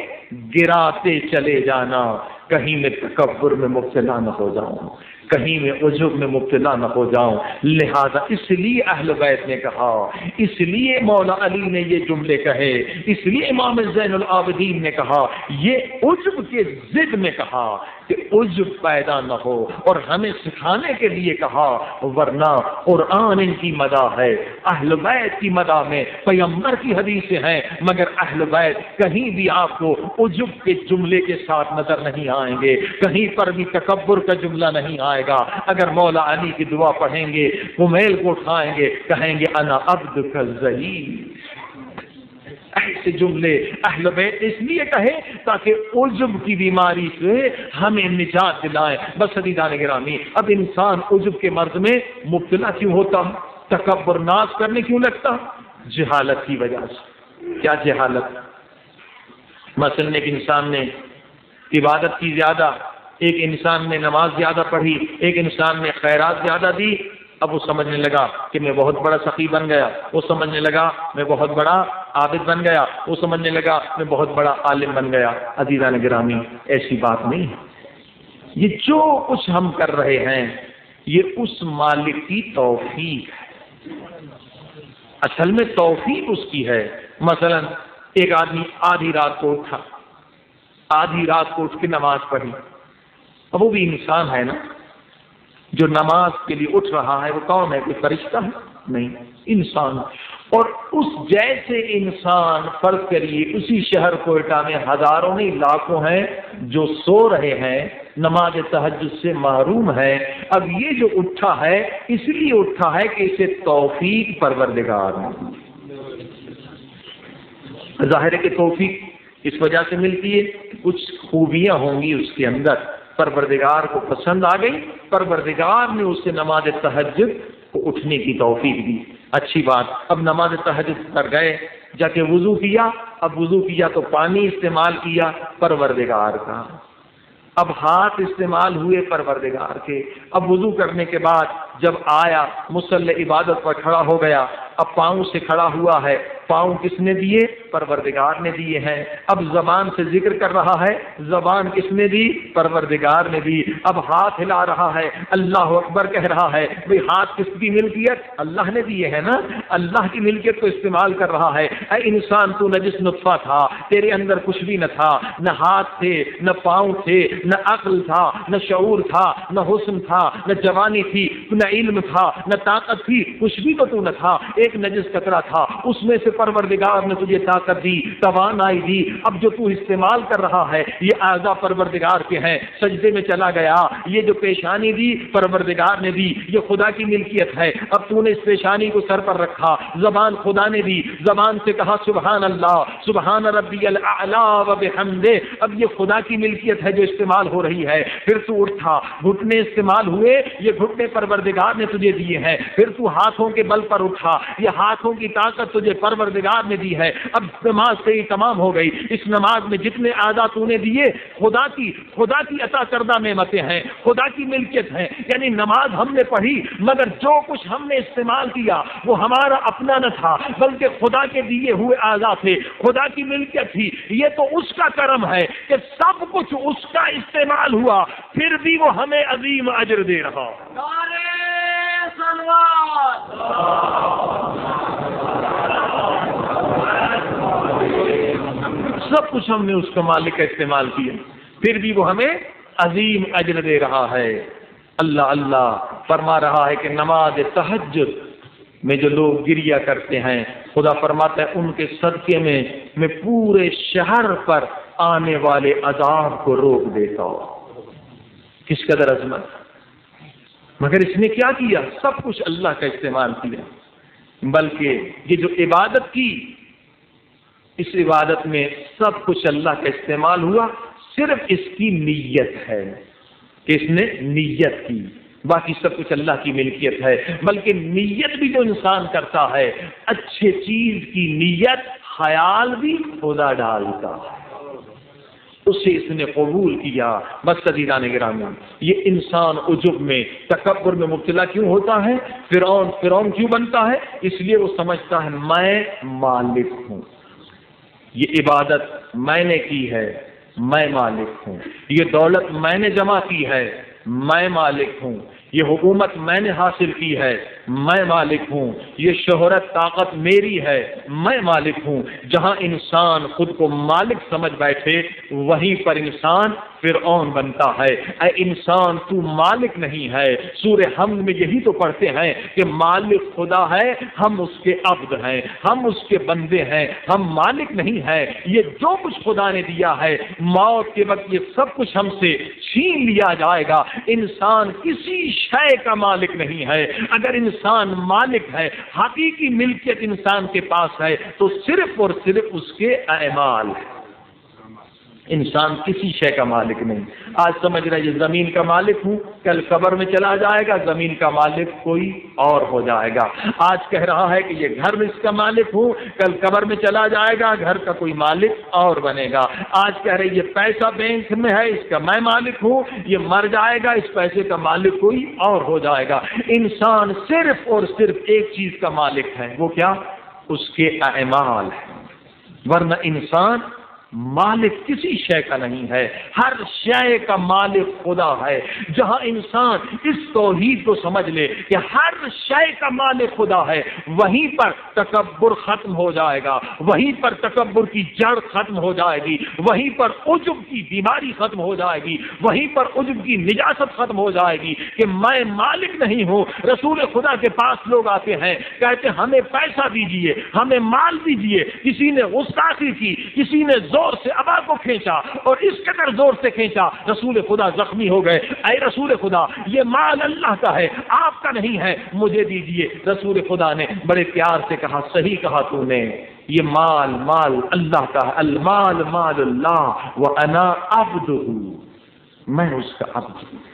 گراتے چلے جانا، کہیں میں تکبر میں مبتلا نہ ہو جاؤں، کہیں میں عجب میں مبتلا نہ ہو جاؤں۔ لہذا اس لیے اہل بیت نے کہا، اس لیے مولا علی نے یہ جملے کہے، اس لیے امام زین العابدین نے کہا، یہ عجب کے ضد میں کہا کہ عجب پیدا نہ ہو، اور ہمیں سکھانے کے لیے کہا، ورنہ قرآن ان کی مدح ہے، اہل بیت کی مدح میں پیغمبر کی حدیثیں ہیں، مگر اہل بیت کہیں بھی آپ کو عجب کے جملے کے ساتھ نظر نہیں آئیں گے، کہیں پر بھی تکبر کا جملہ نہیں آئے گا۔ اگر مولا علی کی دعا پڑھیں گے، کمیل کو اٹھائیں گے، کہیں گے انا عبدک الذلیل۔ ایسے جملے اہل بیت اس لیے کہے تاکہ عجب کی بیماری سے ہمیں نجات دلائیں۔ بس عزیزان گرامی، اب انسان عجب کے مرض میں مبتلا کیوں ہوتا، تکبر ناز کرنے کیوں لگتا؟ جہالت کی وجہ سے۔ کیا جہالت؟ مثلاً ایک انسان نے عبادت کی زیادہ، ایک انسان نے نماز زیادہ پڑھی، ایک انسان نے خیرات زیادہ دی، اب وہ سمجھنے لگا کہ میں بہت بڑا سخی بن گیا، وہ سمجھنے لگا میں بہت بڑا عابد بن گیا، وہ سمجھنے لگا میں بہت بڑا عالم بن گیا۔ عزیزان گرامی، ایسی بات نہیں ہے۔ یہ جو کچھ ہم کر رہے ہیں یہ اس مالک کی توفیق ہے، اصل میں توفیق اس کی ہے۔ مثلا ایک آدمی آدھی رات کو اٹھا، آدھی رات کو اٹھ کے نماز پڑھی، اب وہ بھی انسان ہے نا، جو نماز کے لیے اٹھ رہا ہے وہ کون ہے؟ کوئی فرشتہ ہے؟ نہیں، انسان۔ اور اس جیسے انسان فرض کریے اسی شہر کوئٹہ میں ہزاروں نہیں لاکھوں ہیں جو سو رہے ہیں، نماز تہجد سے محروم ہے۔ اب یہ جو اٹھا ہے اس لیے اٹھا ہے کہ اسے توفیق پروردگار نے، ظاہر ہے کہ توفیق اس وجہ سے ملتی ہے کہ کچھ خوبیاں ہوں گی اس کے اندر، پروردگار کو پسند آ گئی، پروردگار نے اسے نماز تہجد کو اٹھنے کی توفیق دی۔ اچھی بات، اب نماز تہجد کر گئے، جا کے وضو کیا، اب وضو کیا تو پانی استعمال کیا پروردگار کا، اب ہاتھ استعمال ہوئے پروردگار کے، اب وضو کرنے کے بعد جب آیا مصلی عبادت پر کھڑا ہو گیا، اب پاؤں سے کھڑا ہوا ہے، پاؤں کس نے دیے؟ پروردگار نے دیے ہیں۔ اب زبان سے ذکر کر رہا ہے، زبان کس نے دی؟ پروردگار نے دی۔ اب ہاتھ ہلا رہا ہے، اللہ اکبر کہہ رہا ہے، بھئی ہاتھ کس کی ملکیت؟ اللہ نے دیے ہے نا، اللہ کی ملکیت کو استعمال کر رہا ہے۔ اے انسان، تو نجس نطفہ تھا، تیرے اندر کچھ بھی نہ تھا، نہ ہاتھ تھے، نہ پاؤں تھے، نہ عقل تھا، نہ شعور تھا، نہ حسن تھا، نہ جوانی تھی، نہ علم تھا، نہ طاقت تھی، کچھ بھی تو نہ تھا، ایک نجس قطرہ تھا، اس میں سے پروردگار نے تجھے طاقت دی، توانائی دی۔ اب جو تو استعمال کر رہا ہے یہ اعضاء پروردگار کے ہیں، سجدے میں چلا گیا، یہ جو پیشانی دی پروردگار نے دی، یہ خدا کی ملکیت ہے۔ اب تو نے اس پیشانی کو سر پر رکھا، زبان خدا نے دی، زبان سے کہا سبحان اللہ، سبحان ربی الاعلی و بحمدہ، اب یہ خدا کی ملکیت ہے جو استعمال ہو رہی ہے۔ پھر تو اٹھا، گھٹنے استعمال ہوئے، یہ گھٹنے پروردگار نے تجھے دیے ہیں۔ پھر تو ہاتھوں کے بل پر اٹھا، یہ ہاتھوں کی طاقت تجھے پروردگار نے دی ہے۔ اب نماز تیری تمام ہو گئی، اس نماز میں جتنے اعضاء تو نے دیے خدا کی عطا کردہ نعمتیں ہیں، خدا کی ملکیت ہیں۔ یعنی نماز ہم نے پڑھی مگر جو کچھ ہم نے استعمال کیا وہ ہمارا اپنا نہ تھا بلکہ خدا کے دیے ہوئے اعضاء تھے، خدا کی ملکیت تھی۔ یہ تو اس کا کرم ہے کہ سب کچھ اس کا استعمال ہوا، پھر بھی وہ ہمیں عظیم اجر دے رہا۔ سب کچھ ہم نے اس کا مالک کا استعمال کیا، پھر بھی وہ ہمیں عظیم اجر دے رہا ہے۔ اللہ اللہ فرما رہا ہے کہ نماز تہجد میں جو لوگ گریا کرتے ہیں، خدا فرماتا ہے ان کے صدقے میں پورے شہر پر آنے والے عذاب کو روک دیتا ہوں۔ کس قدر عظمت! مگر اس نے کیا کیا؟ سب کچھ اللہ کا استعمال کیا، بلکہ یہ جو عبادت کی، اس عبادت میں سب کچھ اللہ کا استعمال ہوا، صرف اس کی نیت ہے کہ اس نے نیت کی، باقی سب کچھ اللہ کی ملکیت ہے۔ بلکہ نیت بھی جو انسان کرتا ہے، اچھے چیز کی نیت، خیال بھی خدا ڈالتا ہے۔ اسے اس نے قبول کیا. بس عزیزان گرامی، یہ انسان عجب میں، تکبر میں مبتلا کیوں ہوتا ہے؟ فرعون کیوں بنتا ہے؟ اس لیے وہ سمجھتا ہے میں مالک ہوں، یہ عبادت میں نے کی ہے، میں مالک ہوں، یہ دولت میں نے جمع کی ہے، میں مالک ہوں، یہ حکومت میں نے حاصل کی ہے، میں مالک ہوں، یہ شہرت طاقت میری ہے، میں مالک ہوں. جہاں انسان خود کو مالک سمجھ بیٹھے وہیں پر انسان فرعون بنتا ہے. اے انسان تو مالک نہیں ہے. سورہ حمد میں یہی تو پڑھتے ہیں کہ مالک خدا ہے، ہم اس کے عبد ہیں، ہم اس کے بندے ہیں، ہم مالک نہیں ہیں. یہ جو کچھ خدا نے دیا ہے موت کے وقت یہ سب کچھ ہم سے چھین لیا جائے گا. انسان کسی شے کا مالک نہیں ہے. اگر انسان مالک ہے، حقیقی ملکیت انسان کے پاس ہے تو صرف اور صرف اس کے اعمال. انسان کسی شے کا مالک نہیں. آج سمجھ رہا ہے یہ زمین کا مالک ہوں، کل قبر میں چلا جائے گا زمین کا مالک کوئی اور ہو جائے گا. آج کہہ رہا ہے کہ یہ گھر میں اس کا مالک ہوں، کل قبر میں چلا جائے گا گھر کا کوئی مالک اور بنے گا. آج کہہ رہے یہ پیسہ بینک میں ہے اس کا میں مالک ہوں، یہ مر جائے گا اس پیسے کا مالک کوئی اور ہو جائے گا. انسان صرف اور صرف ایک چیز کا مالک ہے، وہ کیا؟ اس کے اعمال ہے. ورنہ انسان مالک کسی شے کا نہیں ہے. ہر شے کا مالک خدا ہے. جہاں انسان اس توحید کو سمجھ لے کہ ہر شے کا مالک خدا ہے وہیں پر تکبر ختم ہو جائے گا، وہیں پر تکبر کی جڑ ختم ہو جائے گی، وہیں پر عجب کی بیماری ختم ہو جائے گی، وہیں پر عجب کی نجاست ختم ہو جائے گی کہ میں مالک نہیں ہوں. رسول خدا کے پاس لوگ آتے ہیں کہتے ہمیں پیسہ دیجئے، ہمیں مال دیجئے. کسی نے گستاخی کی، کسی نے زور سے ابا کو کھینچا اور اس قدر زور سے کھینچا رسول خدا زخمی ہو گئے. اے رسول خدا یہ مال اللہ کا ہے آپ کا نہیں ہے، مجھے دیجئے. رسول خدا نے بڑے پیار سے کہا صحیح کہا تو نے، یہ مال اللہ کا ہے. المال مال اللہ وانا عبدہ، میں اس کا عبد ہوں.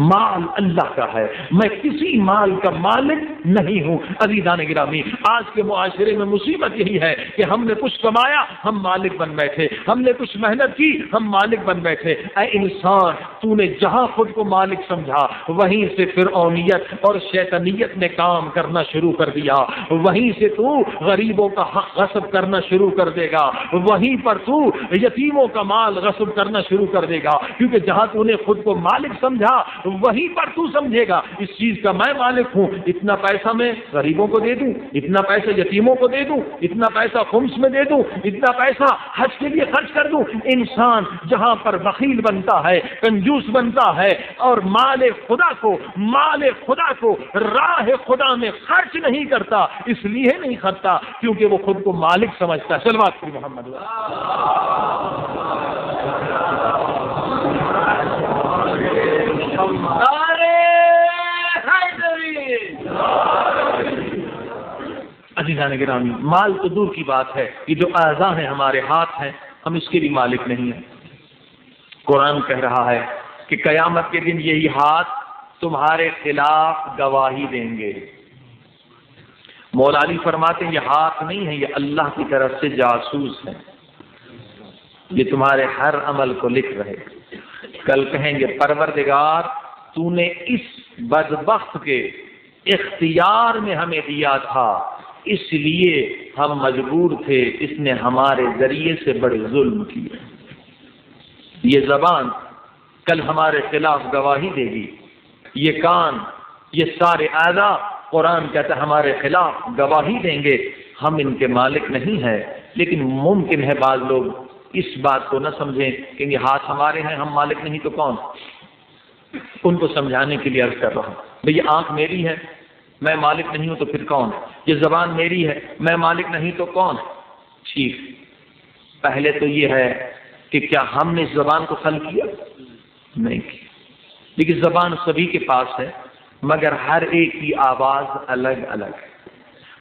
مال اللہ کا ہے، میں کسی مال کا مالک نہیں ہوں. عزیزان گرامی، آج کے معاشرے میں مصیبت یہی ہے کہ ہم نے کچھ کمایا ہم مالک بن بیٹھے، ہم نے کچھ محنت کی ہم مالک بن بیٹھے. اے انسان تو نے جہاں خود کو مالک سمجھا وہیں سے فرعونیت اور شیطانیت نے کام کرنا شروع کر دیا. وہیں سے تو غریبوں کا حق غصب کرنا شروع کر دے گا، وہیں پر تو یتیموں کا مال غصب کرنا شروع کر دے گا. کیونکہ جہاں تو نے خود کو مالک سمجھا وہیں پر تو سمجھے گا اس چیز کا میں مالک ہوں. اتنا پیسہ میں غریبوں کو دے دوں، اتنا پیسہ یتیموں کو دے دوں، اتنا پیسہ خمس میں دے دوں، اتنا پیسہ حج کے لیے خرچ کر دوں. انسان جہاں پر بخیل بنتا ہے، کنجوس بنتا ہے اور مال خدا کو راہ خدا میں خرچ نہیں کرتا، اس لیے نہیں کرتا کیونکہ وہ خود کو مالک سمجھتا ہے. صلوات پڑھیں محمد. عزیزان گرامی، مال تو دور کی بات ہے، یہ جو اعضاء ہیں ہمارے ہاتھ ہیں ہم اس کے بھی مالک نہیں ہیں. قرآن کہہ رہا ہے کہ قیامت کے دن یہی ہاتھ تمہارے خلاف گواہی دیں گے. مولا علی فرماتے ہیں یہ ہاتھ نہیں ہے، یہ اللہ کی طرف سے جاسوس ہے، یہ تمہارے ہر عمل کو لکھ رہے. کل کہیں گے پروردگار تو نے اس بدبخت کے اختیار میں ہمیں دیا تھا، اس لیے ہم مجبور تھے، اس نے ہمارے ذریعے سے بڑے ظلم کیے. یہ زبان کل ہمارے خلاف گواہی دے گی، یہ کان، یہ سارے اعضاء قرآن کہتا ہے ہمارے خلاف گواہی دیں گے. ہم ان کے مالک نہیں ہیں، لیکن ممکن ہے بعض لوگ اس بات کو نہ سمجھیں کہ یہ ہاتھ ہمارے ہیں ہم مالک نہیں تو کون. ان کو سمجھانے کے لیے عرض کر رہا ہوں بھئی یہ آنکھ میری ہے میں مالک نہیں ہوں تو پھر کون؟ یہ زبان میری ہے میں مالک نہیں تو کون؟ ٹھیک، پہلے تو یہ ہے کہ کیا ہم نے اس زبان کو خلق کیا؟ نہیں کی. لیکن زبان سبھی کے پاس ہے مگر ہر ایک کی آواز الگ الگ ہے.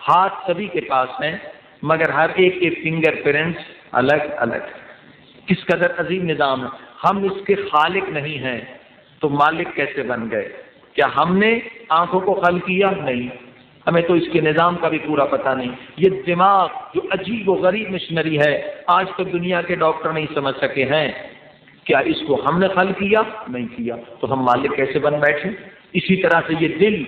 ہاتھ سبھی کے پاس ہیں مگر ہر ایک کے فنگر پرنٹس الگ الگ. کس قدر عظیم نظام ہے. ہم اس کے خالق نہیں ہیں تو مالک کیسے بن گئے؟ کیا ہم نے آنکھوں کو خلق کیا؟ نہیں. ہمیں تو اس کے نظام کا بھی پورا پتہ نہیں. یہ دماغ جو عجیب و غریب مشنری ہے آج تک دنیا کے ڈاکٹر نہیں سمجھ سکے ہیں کیا اس کو ہم نے خلق کیا؟ نہیں کیا، تو ہم مالک کیسے بن بیٹھے؟ اسی طرح سے یہ دل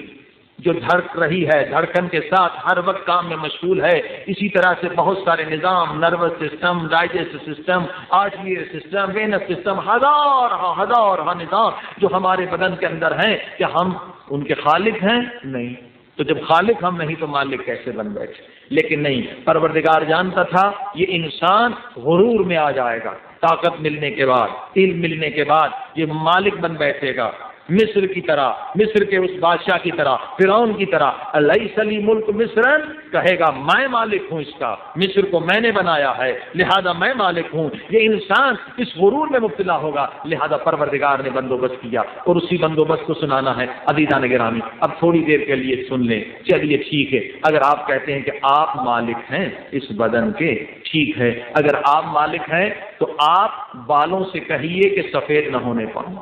جو دھڑک رہی ہے، دھڑکن کے ساتھ ہر وقت کام میں مشغول ہے، اسی طرح سے بہت سارے نظام، nervous system, digest system, arterial system, venous system, ہزار نظام جو ہمارے بدن کے اندر ہیں، کیا ہم ان کے خالق ہیں؟ نہیں۔ تو جب خالق ہم نہیں تو مالک کیسے بن بیٹھے؟ لیکن نہیں، پروردگار جانتا تھا یہ انسان غرور میں آ جائے گا، طاقت ملنے کے بعد، علم ملنے کے بعد یہ مالک بن بیٹھے گا، مصر کی طرح، مصر کے اس بادشاہ کی طرح، فرعون کی طرح۔ الیس لی ملک مصر، کہے گا میں مالک ہوں اس کا، مصر کو میں نے بنایا ہے لہذا میں مالک ہوں۔ یہ انسان اس غرور میں مبتلا ہوگا، لہذا پروردگار نے بندوبست کیا اور اسی بندوبست کو سنانا ہے۔ عزیزان گرامی، اب تھوڑی دیر کے لیے سن لیں، چلیے ٹھیک ہے، اگر آپ کہتے ہیں کہ آپ مالک ہیں اس بدن کے، ٹھیک ہے، اگر آپ مالک ہیں تو آپ بالوں سے کہیے کہ سفید نہ ہونے پائیں۔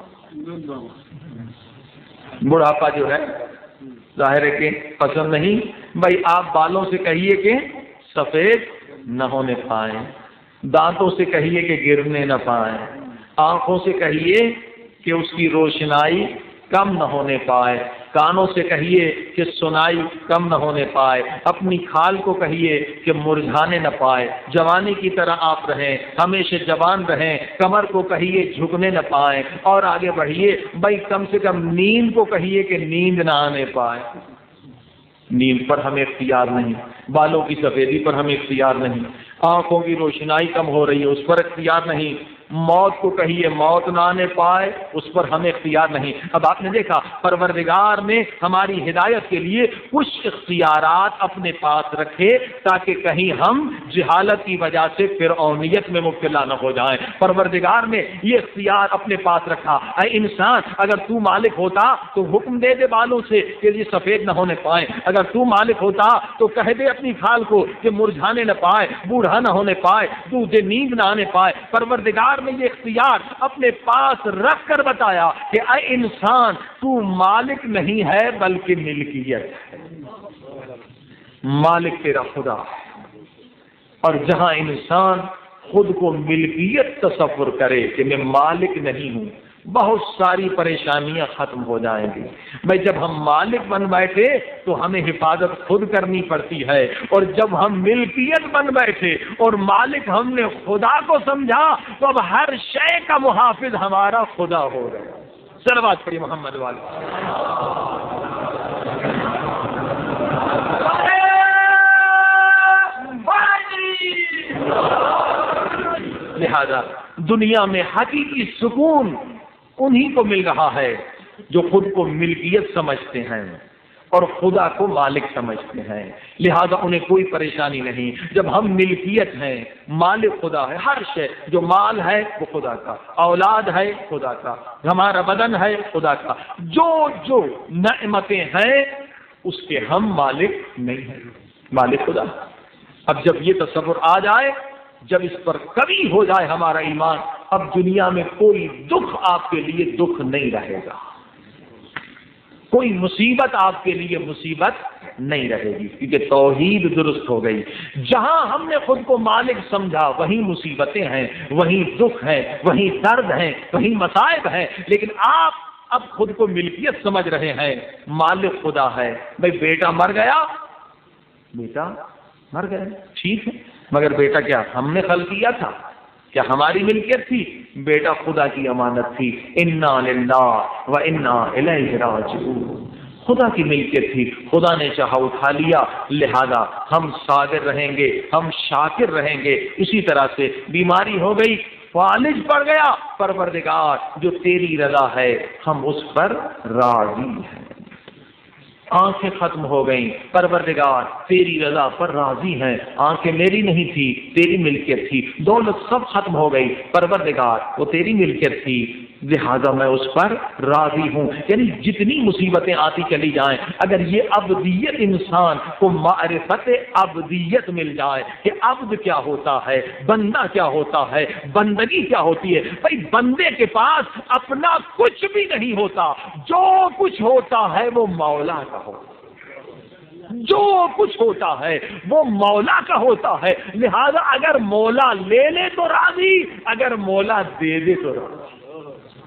بڑھاپا جو ہے ظاہر ہے کہ پسند نہیں، بھائی آپ بالوں سے کہیے کہ سفید نہ ہونے پائیں، دانتوں سے کہیے کہ گرنے نہ پائیں، آنکھوں سے کہیے کہ اس کی روشنائی کم نہ ہونے پائے، کانوں سے کہیے کہ سنائی کم نہ ہونے پائے، اپنی کھال کو کہیے کہ مرجھانے نہ پائے، جوانی کی طرح آپ رہیں، ہمیشہ جوان رہیں، کمر کو کہیے جھکنے نہ پائیں، اور آگے بڑھیے بھائی کم سے کم نیند کو کہیے کہ نیند نہ آنے پائے۔ نیند پر ہمیں اختیار نہیں، بالوں کی سفیدی پر ہمیں اختیار نہیں، آنکھوں کی روشنائی کم ہو رہی ہے اس پر اختیار نہیں، موت کو کہیے موت نہ آنے پائے اس پر ہمیں اختیار نہیں۔ اب آپ نے دیکھا پروردگار نے ہماری ہدایت کے لیے کچھ اختیارات اپنے پاس رکھے تاکہ کہیں ہم جہالت کی وجہ سے فرعونیت میں مبتلا نہ ہو جائیں۔ پروردگار نے یہ اختیار اپنے پاس رکھا، اے انسان اگر تو مالک ہوتا تو حکم دے دے بالوں سے کہ یہ سفید نہ ہونے پائیں، اگر تو مالک ہوتا تو کہہ دے اپنی کھال کو کہ مرجھانے نہ پائے، بوڑھا نہ ہونے پائے، تجھے نیند نہ آنے پائے۔ پروردگار نے یہ اختیار اپنے پاس رکھ کر بتایا کہ اے انسان تو مالک نہیں ہے بلکہ ملکیت ہے، مالک تیرا خدا ہے۔ اور جہاں انسان خود کو ملکیت تصور کرے کہ میں مالک نہیں ہوں، بہت ساری پریشانیاں ختم ہو جائیں گی۔ بھائی جب ہم مالک بن بیٹھے تو ہمیں حفاظت خود کرنی پڑتی ہے، اور جب ہم ملکیت بن بیٹھے اور مالک ہم نے خدا کو سمجھا تو اب ہر شے کا محافظ ہمارا خدا ہو گیا۔ صلوات پڑھی محمد والے۔ لہذا دنیا میں حقیقی سکون انہی کو مل رہا ہے جو خود کو ملکیت سمجھتے ہیں اور خدا کو مالک سمجھتے ہیں، لہذا انہیں کوئی پریشانی نہیں۔ جب ہم ملکیت ہیں، مالک خدا ہے، ہر شے جو مال ہے وہ خدا کا، اولاد ہے خدا کا، ہمارا بدن ہے خدا کا، جو نعمتیں ہیں اس کے ہم مالک نہیں ہیں، مالک خدا۔ اب جب یہ تصور آ جائے، جب اس پر کبھی ہو جائے ہمارا ایمان، اب دنیا میں کوئی دکھ آپ کے لیے دکھ نہیں رہے گا، کوئی مصیبت آپ کے لیے مصیبت نہیں رہے گی، کیونکہ توحید درست ہو گئی۔ جہاں ہم نے خود کو مالک سمجھا وہیں مصیبتیں ہیں، وہیں دکھ ہیں، وہیں درد ہیں، وہیں مصائب ہیں، لیکن آپ اب خود کو ملکیت سمجھ رہے ہیں، مالک خدا ہے۔ بھائی بیٹا مر گیا، بیٹا مر گیا، ٹھیک ہے، مگر بیٹا کیا ہم نے خلق کیا تھا؟ کیا ہماری ملکیت تھی؟ بیٹا خدا کی امانت تھی۔ انا للہ و انا الیہ راجعون، خدا کی ملکیت تھی، خدا نے چاہا اٹھا لیا، لہذا ہم صابر رہیں گے، ہم شاکر رہیں گے۔ اسی طرح سے بیماری ہو گئی، فالج پڑ گیا، پروردگار جو تیری رضا ہے ہم اس پر راضی ہیں۔ آنکھیں ختم ہو گئیں، پروردگار تیری رضا پر راضی ہیں، آنکھیں میری نہیں تھی تیری ملکیت تھی، دولت سب ختم ہو گئی، پروردگار وہ تیری ملکیت تھی، لہذا میں اس پر راضی ہوں۔ یعنی جتنی مصیبتیں آتی چلی جائیں، اگر یہ ابدیت انسان کو معرفت ابدیت مل جائے کہ عبد کیا ہوتا ہے، بندہ کیا ہوتا ہے، بندگی کیا ہوتی ہے۔ بھائی بندے کے پاس اپنا کچھ بھی نہیں ہوتا، جو کچھ ہوتا ہے وہ مولا کا ہوتا ہے۔ جو کچھ ہوتا ہے وہ مولا کا ہوتا ہے، لہذا اگر مولا لے لے تو راضی، اگر مولا دے دے تو راضی۔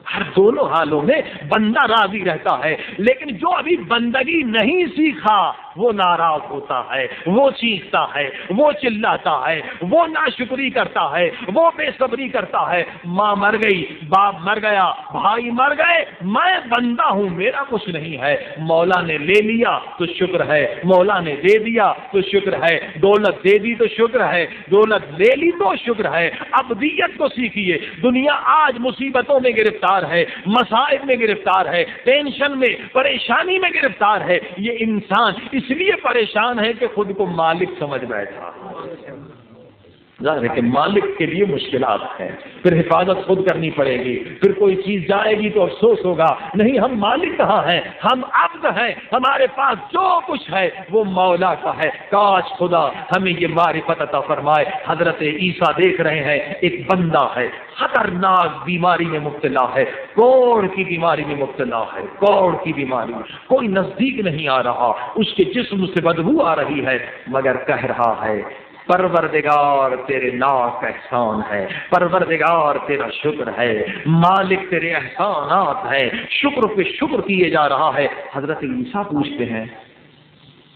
ہر دونوں حالوں میں بندہ راضی رہتا ہے، لیکن جو ابھی بندگی نہیں سیکھا وہ ناراض ہوتا ہے، وہ چیختا ہے، وہ چلاتا ہے، وہ ناشکری کرتا ہے، وہ بے صبری کرتا ہے۔ ماں مر گئی، باپ مر گیا، بھائی مر گئے، میں بندہ ہوں، میرا کچھ نہیں ہے۔ مولا نے لے لیا تو شکر ہے، مولا نے دے دیا تو شکر ہے، دولت دے دی تو شکر ہے، دولت لے لی تو شکر ہے۔ ابدیت کو سیکھیے۔ دنیا آج مصیبتوں میں گرفتار ہے، مصائب میں گرفتار ہے، ٹینشن میں، پریشانی میں گرفتار ہے۔ یہ انسان اس لیے پریشان ہے کہ خود کو مالک سمجھ بیٹھا۔ ظاہر ہے کہ مالک کے لیے مشکلات ہیں، پھر حفاظت خود کرنی پڑے گی، پھر کوئی چیز جائے گی تو افسوس ہوگا، نہیں ہم مالک کہاں ہیں، ہم عبد ہیں، ہمارے پاس جو کچھ ہے وہ مولا کا ہے۔ کاش خدا ہمیں یہ معرفت عطا فرمائے۔ حضرت عیسیٰ دیکھ رہے ہیں ایک بندہ ہے، خطرناک بیماری میں مبتلا ہے، کوڑ کی بیماری میں مبتلا ہے، کوڑ کی بیماری، کوئی نزدیک نہیں آ رہا، اس کے جسم سے بدبو آ رہی ہے، مگر کہہ رہا ہے پروردگار تیرے لاکھ احسان ہے، پروردگار تیرا شکر ہے، مالک تیرے احسانات ہیں، شکر پہ شکر کیے جا رہا ہے۔ حضرت عیسیٰ پوچھتے ہیں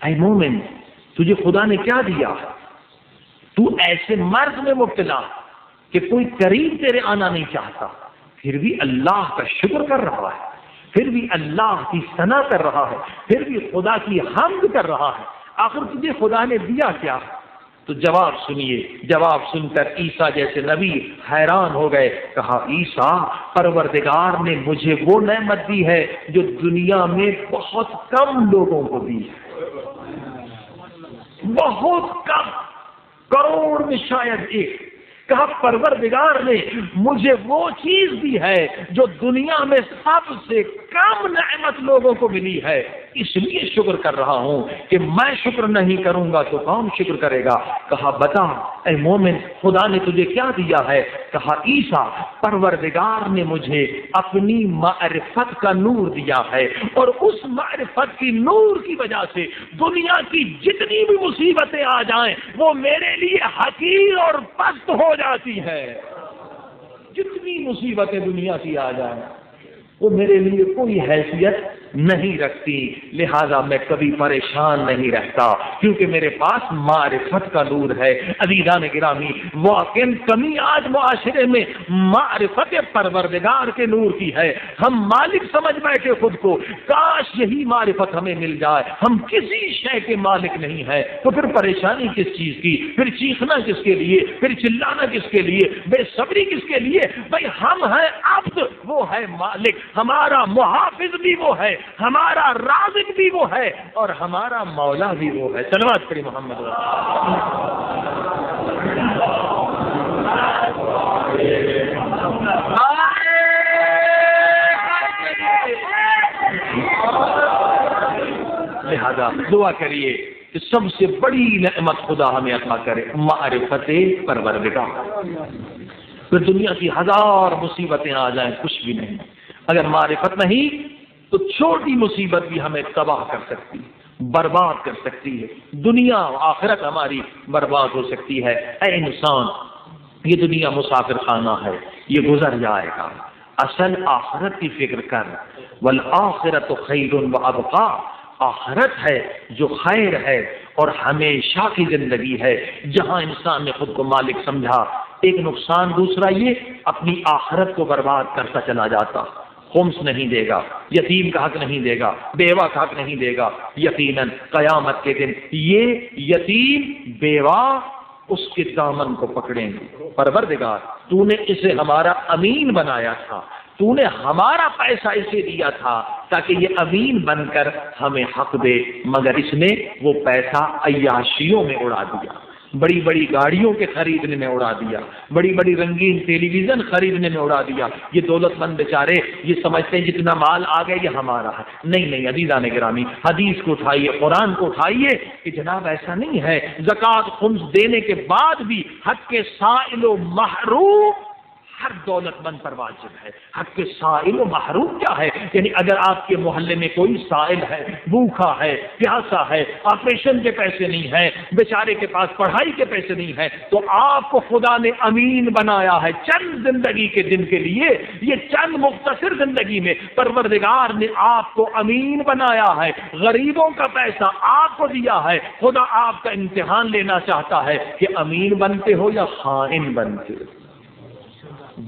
اے مومن تجھے خدا نے کیا دیا، تو ایسے مرض میں مبتلا کہ کوئی قریب تیرے آنا نہیں چاہتا، پھر بھی اللہ کا شکر کر رہا ہے، پھر بھی اللہ کی ثنا کر رہا ہے، پھر بھی خدا کی حمد کر رہا ہے، آخر تجھے خدا نے دیا کیا؟ تو جواب سنیے، جواب سن کر عیسیٰ جیسے نبی حیران ہو گئے، کہا عیسیٰ پروردگار نے مجھے وہ نعمت دی ہے جو دنیا میں بہت کم لوگوں کو دی ہے، بہت کم، کروڑ میں شاید ایک۔ کہا پروردگار نے مجھے وہ چیز دی ہے جو دنیا میں سب سے کم نعمت لوگوں کو ملی ہے، اس لیے شکر کر رہا ہوں کہ میں شکر نہیں کروں گا تو کون شکر کرے گا؟ کہا بتا اے مومن خدا نے تجھے کیا دیا ہے؟ کہا عیسیٰ پروردگار نے مجھے اپنی معرفت کا نور دیا ہے، اور اس معرفت کی نور کی وجہ سے دنیا کی جتنی بھی مصیبتیں آ جائیں وہ میرے لیے حقیر اور پست ہو جاتی ہے۔ جتنی مصیبتیں دنیا کی آ جائیں وہ میرے لیے کوئی حیثیت نہیں رکھتی، لہذا میں کبھی پریشان نہیں رہتا کیونکہ میرے پاس معرفت کا نور ہے۔ عزیزان گرامی، واقعاً کمی آج معاشرے میں معرفت پروردگار کے نور کی ہے۔ ہم مالک سمجھ بیٹھے خود کو، کاش یہی معرفت ہمیں مل جائے، ہم کسی شے کے مالک نہیں ہیں، تو پھر پریشانی کس چیز کی، پھر چیخنا کس کے لیے، پھر چلانا کس کے لیے، بے صبری کس کے لیے؟ بھائی ہم ہیں عبد، وہ ہے مالک، ہمارا محافظ بھی وہ ہے، ہمارا رازق بھی وہ ہے، اور ہمارا مولا بھی وہ ہے۔ صلوات پڑھی محمد لہذا دعا کریے کہ سب سے بڑی نعمت خدا ہمیں عطا کرے، معرفت پروردگار۔ پھر دنیا کی ہزار مصیبتیں آ جائیں کچھ بھی نہیں، اگر معرفت نہیں تو چھوٹی مصیبت بھی ہمیں تباہ کر سکتی، برباد کر سکتی ہے، دنیا آخرت ہماری برباد ہو سکتی ہے۔ اے انسان، یہ دنیا مسافر خانہ ہے، یہ گزر جائے گا، اصل آخرت کی فکر کر، والآخرۃ خیر وابقیٰ، آخرت ہے جو خیر ہے اور ہمیشہ کی زندگی ہے، جہاں انسان نے خود کو مالک سمجھا۔ ایک نقصان دوسرا یہ، اپنی آخرت کو برباد کرتا چلا جاتا، خمس نہیں دے گا، یتیم کا حق نہیں دے گا، بیوہ کا حق نہیں دے گا۔ یقیناً قیامت کے دن یہ یتیم بیوہ اس کے دامن کو پکڑیں گے، پروردگار تو نے اسے ہمارا امین بنایا تھا، تو نے ہمارا پیسہ اسے دیا تھا تاکہ یہ امین بن کر ہمیں حق دے، مگر اس نے وہ پیسہ عیاشیوں میں اڑا دیا، بڑی بڑی گاڑیوں کے خریدنے میں اڑا دیا، بڑی بڑی رنگین ٹیلی ویژن خریدنے میں اڑا دیا۔ یہ دولت مند بیچارے یہ سمجھتے ہیں جتنا مال آ گیا یہ ہمارا ہے۔ نہیں نہیں عزیزان گرامی، حدیث کو اٹھائیے، قرآن کو اٹھائیے کہ جناب ایسا نہیں ہے۔ زکوٰۃ خمس دینے کے بعد بھی حق کے سائل و محروم ہر دولت مند پر واجب ہے. حق سائل و محروم کیا ہے؟ یعنی اگر آپ کے محلے میں کوئی سائل ہے، بھوکا ہے، پیاسا ہے، آپریشن کے پیسے نہیں ہیں، بیچارے کے پاس پڑھائی کے پیسے نہیں ہیں، تو آپ کو خدا نے امین بنایا ہے چند زندگی کے دن کے لیے. یہ چند مختصر زندگی میں پروردگار نے آپ کو امین بنایا ہے. غریبوں کا پیسہ آپ کو دیا ہے. خدا آپ کا امتحان لینا چاہتا ہے کہ امین بنتے ہو یا خائن بنتے ہو.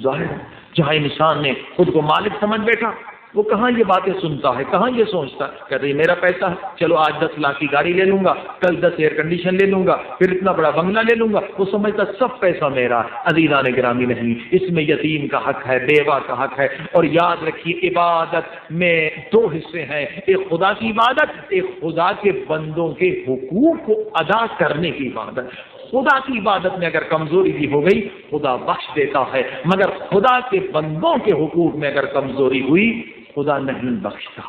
ظاہر جہاں انسان نے خود کو مالک سمجھ بیٹھا، وہ کہاں یہ باتیں سنتا ہے، کہاں یہ سوچتا ہے کہ میرا پیسہ ہے، چلو آج 10 لاکھ کی گاڑی لے لوں گا، کل 10 ایئر کنڈیشن لے لوں گا، پھر اتنا بڑا بنگلہ لے لوں گا. وہ سمجھتا سب پیسہ میرا. عزیزان گرامی نہیں، اس میں یتیم کا حق ہے، بیوہ کا حق ہے. اور یاد رکھیے عبادت میں 2 حصے ہیں، ایک خدا کی عبادت، ایک خدا کے بندوں کے حقوق کو ادا کرنے کی عبادت. خدا کی عبادت میں اگر کمزوری بھی ہو گئی خدا بخش دیتا ہے، مگر خدا کے بندوں کے حقوق میں اگر کمزوری ہوئی خدا نہیں بخشتا.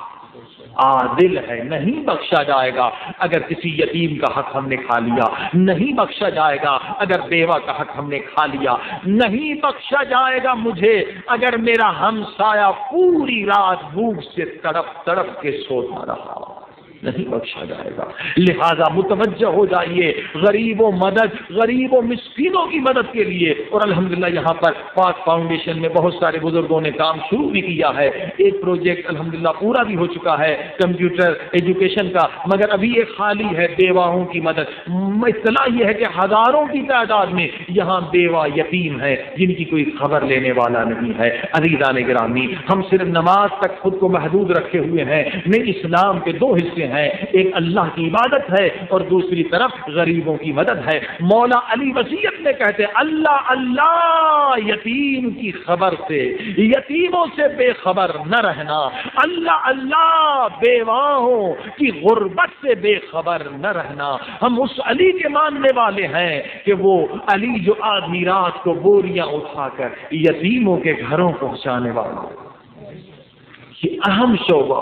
عادل ہے، نہیں بخشا جائے گا اگر کسی یتیم کا حق ہم نے کھا لیا، نہیں بخشا جائے گا اگر بیوہ کا حق ہم نے کھا لیا، نہیں بخشا جائے گا مجھے اگر میرا ہمسایہ پوری رات بھوک سے تڑپ تڑپ کے سوتا رہا، نہیں بخشا جائے گا. لہذا متوجہ ہو جائیے غریب و مدد، غریب و مسکینوں کی مدد کے لیے. اور الحمدللہ یہاں پر پاک فاؤنڈیشن میں بہت سارے بزرگوں نے کام شروع بھی کیا ہے. ایک پروجیکٹ الحمدللہ پورا بھی ہو چکا ہے کمپیوٹر ایجوکیشن کا، مگر ابھی ایک خالی ہے بیواؤں کی مدد. اطلاع یہ ہے کہ ہزاروں کی تعداد میں یہاں بیوہ یتیم ہے جن کی کوئی خبر لینے والا نہیں ہے. عزیزان گرامی، ہم صرف نماز تک خود کو محدود رکھے ہوئے ہیں. نہیں، اسلام کے 2 حصے ہیں، ایک اللہ کی عبادت ہے اور دوسری طرف غریبوں کی مدد ہے. مولا علی وصیت میں کہتے ہیں اللہ اللہ یتیم کی خبر سے، یتیموں سے بے خبر نہ رہنا، اللہ اللہ بیواؤں کی غربت سے بے خبر نہ رہنا. ہم اس علی کے ماننے والے ہیں کہ وہ علی جو آدمی رات کو بوریاں اٹھا کر یتیموں کے گھروں پہنچانے والا. یہ اہم شعبہ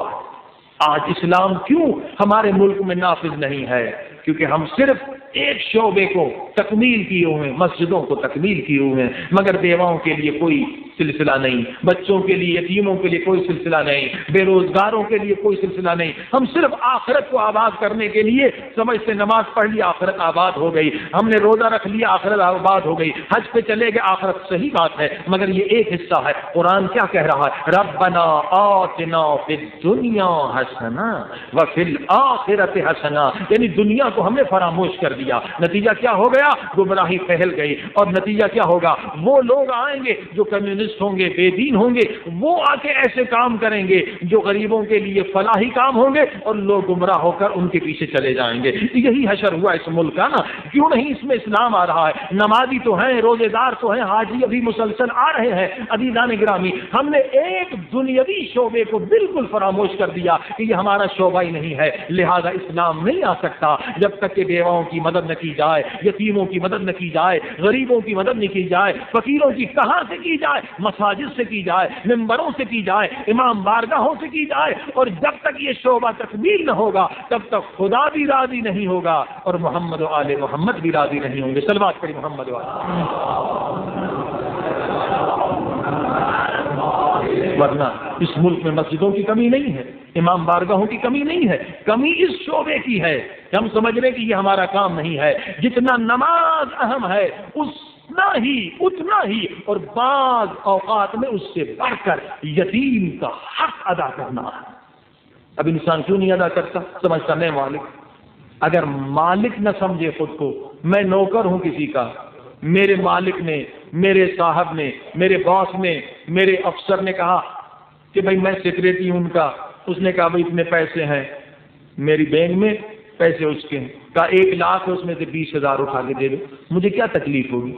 آج اسلام کیوں ہمارے ملک میں نافذ نہیں ہے؟ کیونکہ ہم صرف ایک شعبے کو تکمیل کیے ہوئے ہیں، مسجدوں کو تکمیل کیے ہوئے ہیں، مگر بیواؤں کے لیے کوئی سلسلہ نہیں، بچوں کے لیے، یتیموں کے لیے کوئی سلسلہ نہیں، بے روزگاروں کے لیے کوئی سلسلہ نہیں. ہم صرف آخرت کو آباد کرنے کے لیے سمجھتے نماز پڑھ لی آخرت آباد ہو گئی، ہم نے روزہ رکھ لیا آخرت آباد ہو گئی، حج پہ چلے گئے آخرت. صحیح بات ہے، مگر یہ ایک حصہ ہے. قرآن کیا کہہ رہا ہے؟ ربنا آتنا فی الدنیا حسنہ وفی الآخرۃ حسنہ. یعنی دنیا کو ہم نے فراموش کر دیا. نتیجہ کیا ہو گیا؟ گمراہی پھیل گئی. اور نتیجہ کیا ہوگا؟ وہ لوگ آئیں گے جو کمیونسٹ ہوں گے، بے دین ہوں گے، وہ آ کے ایسے کام کریں گے جو غریبوں کے لیے فلاحی کام ہوں گے، اور لوگ گمراہ ہو کر ان کے پیچھے چلے جائیں گے. یہی حشر ہوا اس ملک کا نا. کیوں نہیں اس میں اسلام آ رہا ہے؟ نمازی تو ہیں، روزے دار تو ہیں، حاجی ابھی مسلسل آ رہے ہیں. عزیزان گرامی، ہم نے ایک دنیاوی شعبے کو بالکل فراموش کر دیا کہ یہ ہمارا شعبہ ہی نہیں ہے. لہذا اسلام نہیں آ سکتا جب تک کہ بیواؤں کی مدد نہ کی جائے، یتیموں کی مدد نہ کی جائے، غریبوں کی مدد نہ کی جائے. فقیروں کی کہاں سے کی جائے؟ مساجد سے کی جائے، ممبروں سے کی جائے، امام بارگاہوں سے کی جائے. اور جب تک یہ شعبہ تکمیل نہ ہوگا تب تک خدا بھی راضی نہیں ہوگا اور محمد و آل محمد بھی راضی نہیں ہوں گے. صلوات پڑھی محمد و آل. ورنہ اس ملک میں مسجدوں کی کمی نہیں ہے، امام بارگاہوں کی کمی نہیں ہے، کمی اس شعبے کی ہے کہ ہم سمجھ رہے کہ یہ ہمارا کام نہیں ہے. جتنا نماز اہم ہے اتنا ہی اور بعض اوقات میں اس سے بڑھ کر یتیم کا حق ادا کرنا ہے. اب انسان کیوں نہیں ادا کرتا؟ سمجھتا میں مالک. اگر مالک نہ سمجھے خود کو، میں نوکر ہوں کسی کا، میرے مالک نے، میرے صاحب نے، میرے باس نے، میرے افسر نے کہا کہ بھائی میں سیکریٹری ہوں ان کا، اس نے کہا بھائی اتنے پیسے ہیں میری بینک میں، پیسے اس کے ہیں، کہا 1 لاکھ اس میں سے 20,000 اٹھا کے دے دو. مجھے کیا تکلیف ہوگی؟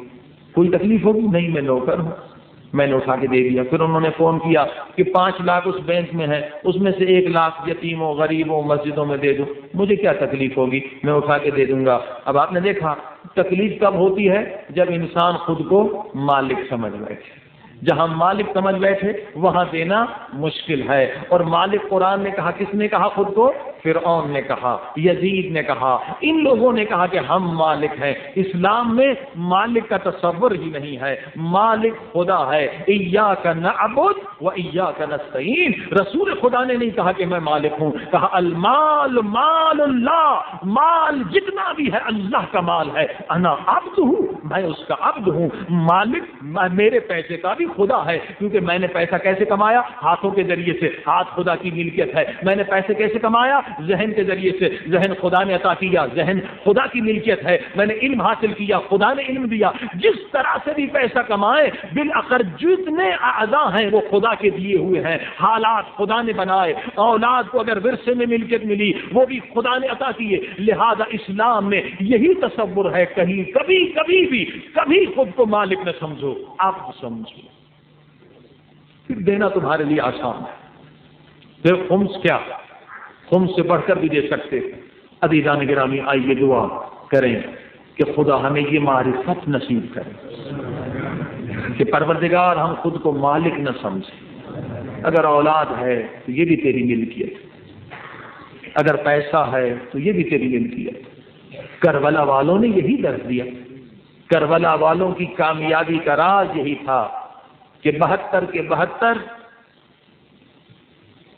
کوئی تکلیف ہوگی نہیں، میں نوکر ہوں، میں نے اٹھا کے دے دیا. پھر انہوں نے فون کیا کہ 5 لاکھ اس بینک میں ہے، اس میں سے 1 لاکھ یتیموں، غریبوں، مسجدوں میں دے دو. مجھے کیا تکلیف ہوگی، میں اٹھا کے دے دوں گا. اب آپ نے دیکھا تکلیف کب ہوتی ہے؟ جب انسان خود کو مالک سمجھ بیٹھے. جہاں مالک سمجھ بیٹھے وہاں دینا مشکل ہے. اور مالک قرآن نے کہا، کس نے کہا خود کو؟ فرعون نے کہا، یزید نے کہا، ان لوگوں نے کہا کہ ہم مالک ہیں. اسلام میں مالک کا تصور ہی نہیں ہے، مالک خدا ہے. ایاک نعبد و ایاک نستعین. رسول خدا نے نہیں کہا کہ میں مالک ہوں، کہا المال مال اللہ، مال جتنا بھی ہے اللہ کا مال ہے. انا عبد ہوں، میں اس کا عبد ہوں. مالک میرے پیسے کا بھی خدا ہے، کیونکہ میں نے پیسہ کیسے کمایا؟ ہاتھوں کے ذریعے سے. ہاتھ خدا کی ملکیت ہے. میں نے پیسے کیسے کمایا؟ ذہن کے ذریعے سے. ذہن خدا نے عطا کیا، ذہن خدا کی ملکیت ہے. میں نے علم حاصل کیا، خدا نے علم دیا. جس طرح سے بھی پیسہ کمائے، بالآخر جتنے اعضاء ہیں وہ خدا کے دیے ہوئے ہیں. حالات خدا نے بنائے. اولاد کو اگر ورثے میں ملکیت ملی وہ بھی خدا نے عطا کیے. لہذا اسلام میں یہی تصور ہے، کہیں کبھی بھی کبھی خود کو مالک نہ سمجھو، آپ سمجھو. پھر دینا تمہارے لیے آسان ہے. پھر خمس کیا؟ خمس سے بڑھ کر بھی دے سکتے. عزیزان گرامی، آئیے دعا کریں کہ خدا ہمیں یہ معرفت نصیب کرے کہ پروردگار ہم خود کو مالک نہ سمجھیں. اگر اولاد ہے تو یہ بھی تیری ملکیت، اگر پیسہ ہے تو یہ بھی تیری ملکیت. کربلا والوں نے یہی درس دیا. کربلا والوں کی کامیابی کا راز یہی تھا کہ 72 کے 72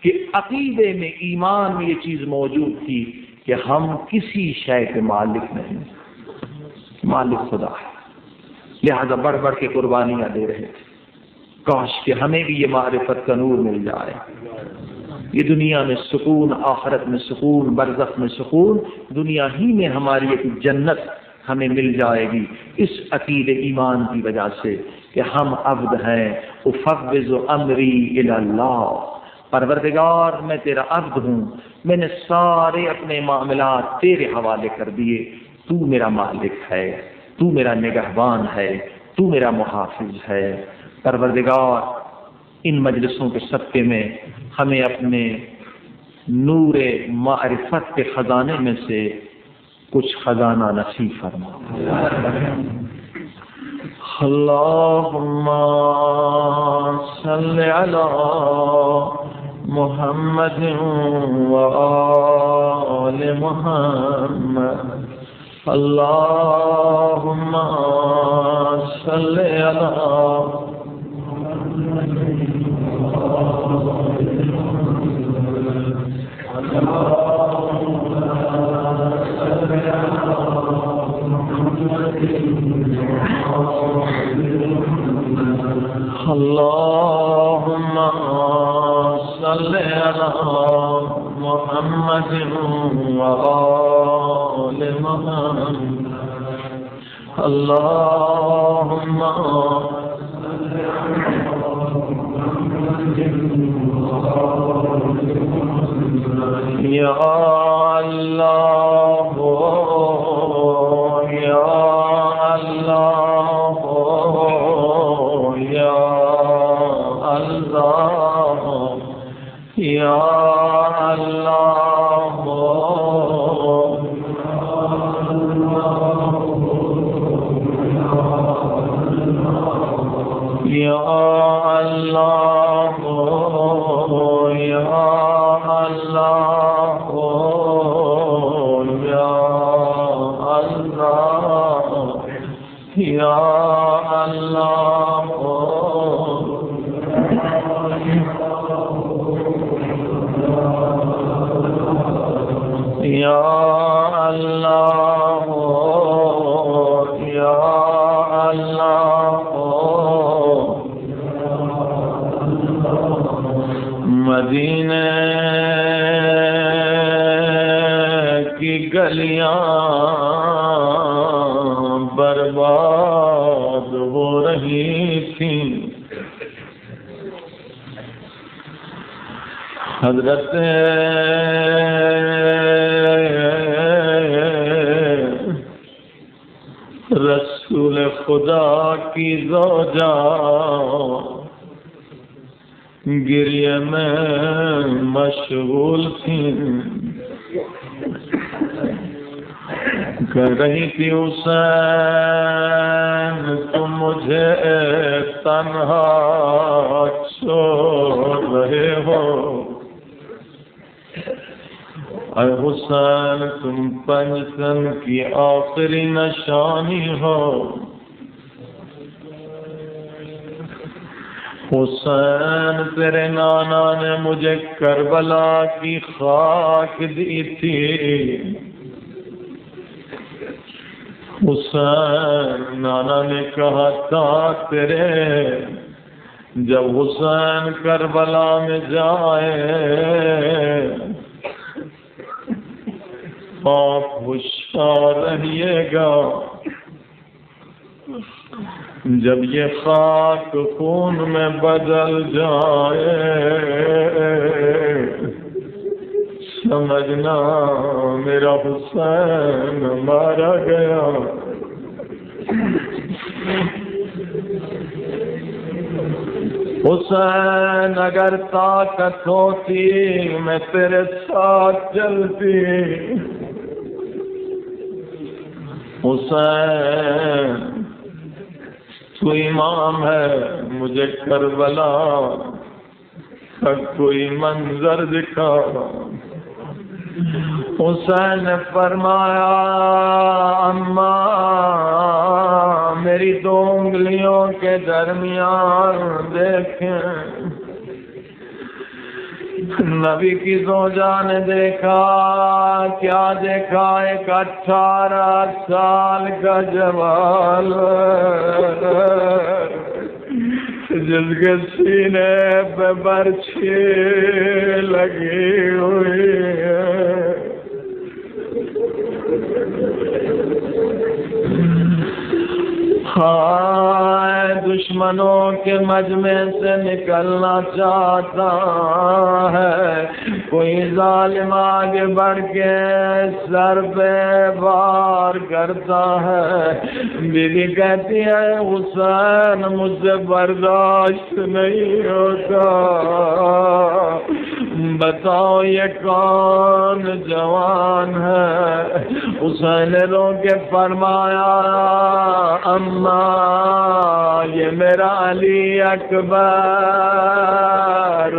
کہ عقیدے میں، ایمان میں یہ چیز موجود تھی کہ ہم کسی شے کے مالک نہیں، مالک خدا ہے. لہذا بڑھ بڑھ کے قربانیاں دے رہے تھے. کاش کہ ہمیں بھی یہ معرفت کا نور مل جائے. یہ دنیا میں سکون، آخرت میں سکون، برزخ میں سکون، دنیا ہی میں ہماری ایک جنت ہمیں مل جائے گی اس عقید ایمان کی وجہ سے کہ ہم عبد ہیں. افوض امری الی اللہ، پروردگار میں تیرا عبد ہوں، میں نے سارے اپنے معاملات تیرے حوالے کر دیے. تو میرا مالک ہے، تو میرا نگہبان ہے، تو میرا محافظ ہے. پروردگار ان مجلسوں کے صدقے میں ہمیں اپنے نور معرفت کے خزانے میں سے کچھ خزانہ نصیب فرما. اللہم صلی علی محمد و آل محمد. اللہم صلی علی اللہم صلی علی محمد و آل محمد. اللہم یا اللہ یا اللہ یا اللہ یا اللہ یا اللہ یا اللہ یا اللہ یا اللہ یا اللہ یا اللہ. مدینے کی گلیاں برباد ہو رہی تھیں. حضرت رسول خدا کی زوجہ گریہ میں مشغول تھی. کر رہی تھی حسین تم مجھے تنہا چھوڑ رہے ہو، اے حسین تم پنجتن کی آخری نشانی ہو، حسین تیرے نانا نے مجھے کربلا کی خاک دی تھی، حسین نانا نے کہا تھا تیرے جب حسین کربلا میں جائے آپ ہوشیار رہیے گا، جب یہ خاک خون میں بدل جائے سمجھنا میرا حسین مارا گیا۔ حسین اگر طاقت ہوتی میں تیرے ساتھ چلتی، حسین تو امام ہے، مجھے کربلا کا کوئی منظر دکھا۔ حسین نے فرمایا اماں میری دو انگلیوں کے درمیان دیکھیں، نبی کی زوجہ نے دیکھا، کیا دیکھا؟ ایک 18 سال کا جوان جس کے سینے پہ برچھی لگی ہوئی ہے، ہائے دشمنوں کے مجمع سے نکلنا چاہتا ہے، کوئی ظالم آگے بڑھ کے سر پہ وار کرتا ہے، بیوی کہتی ہے حسین مجھ سے برداشت نہیں ہوتا، بتاؤ یہ کون جوان ہے؟ حسین نے رو کے فرمایا اماں یہ میرا علی اکبر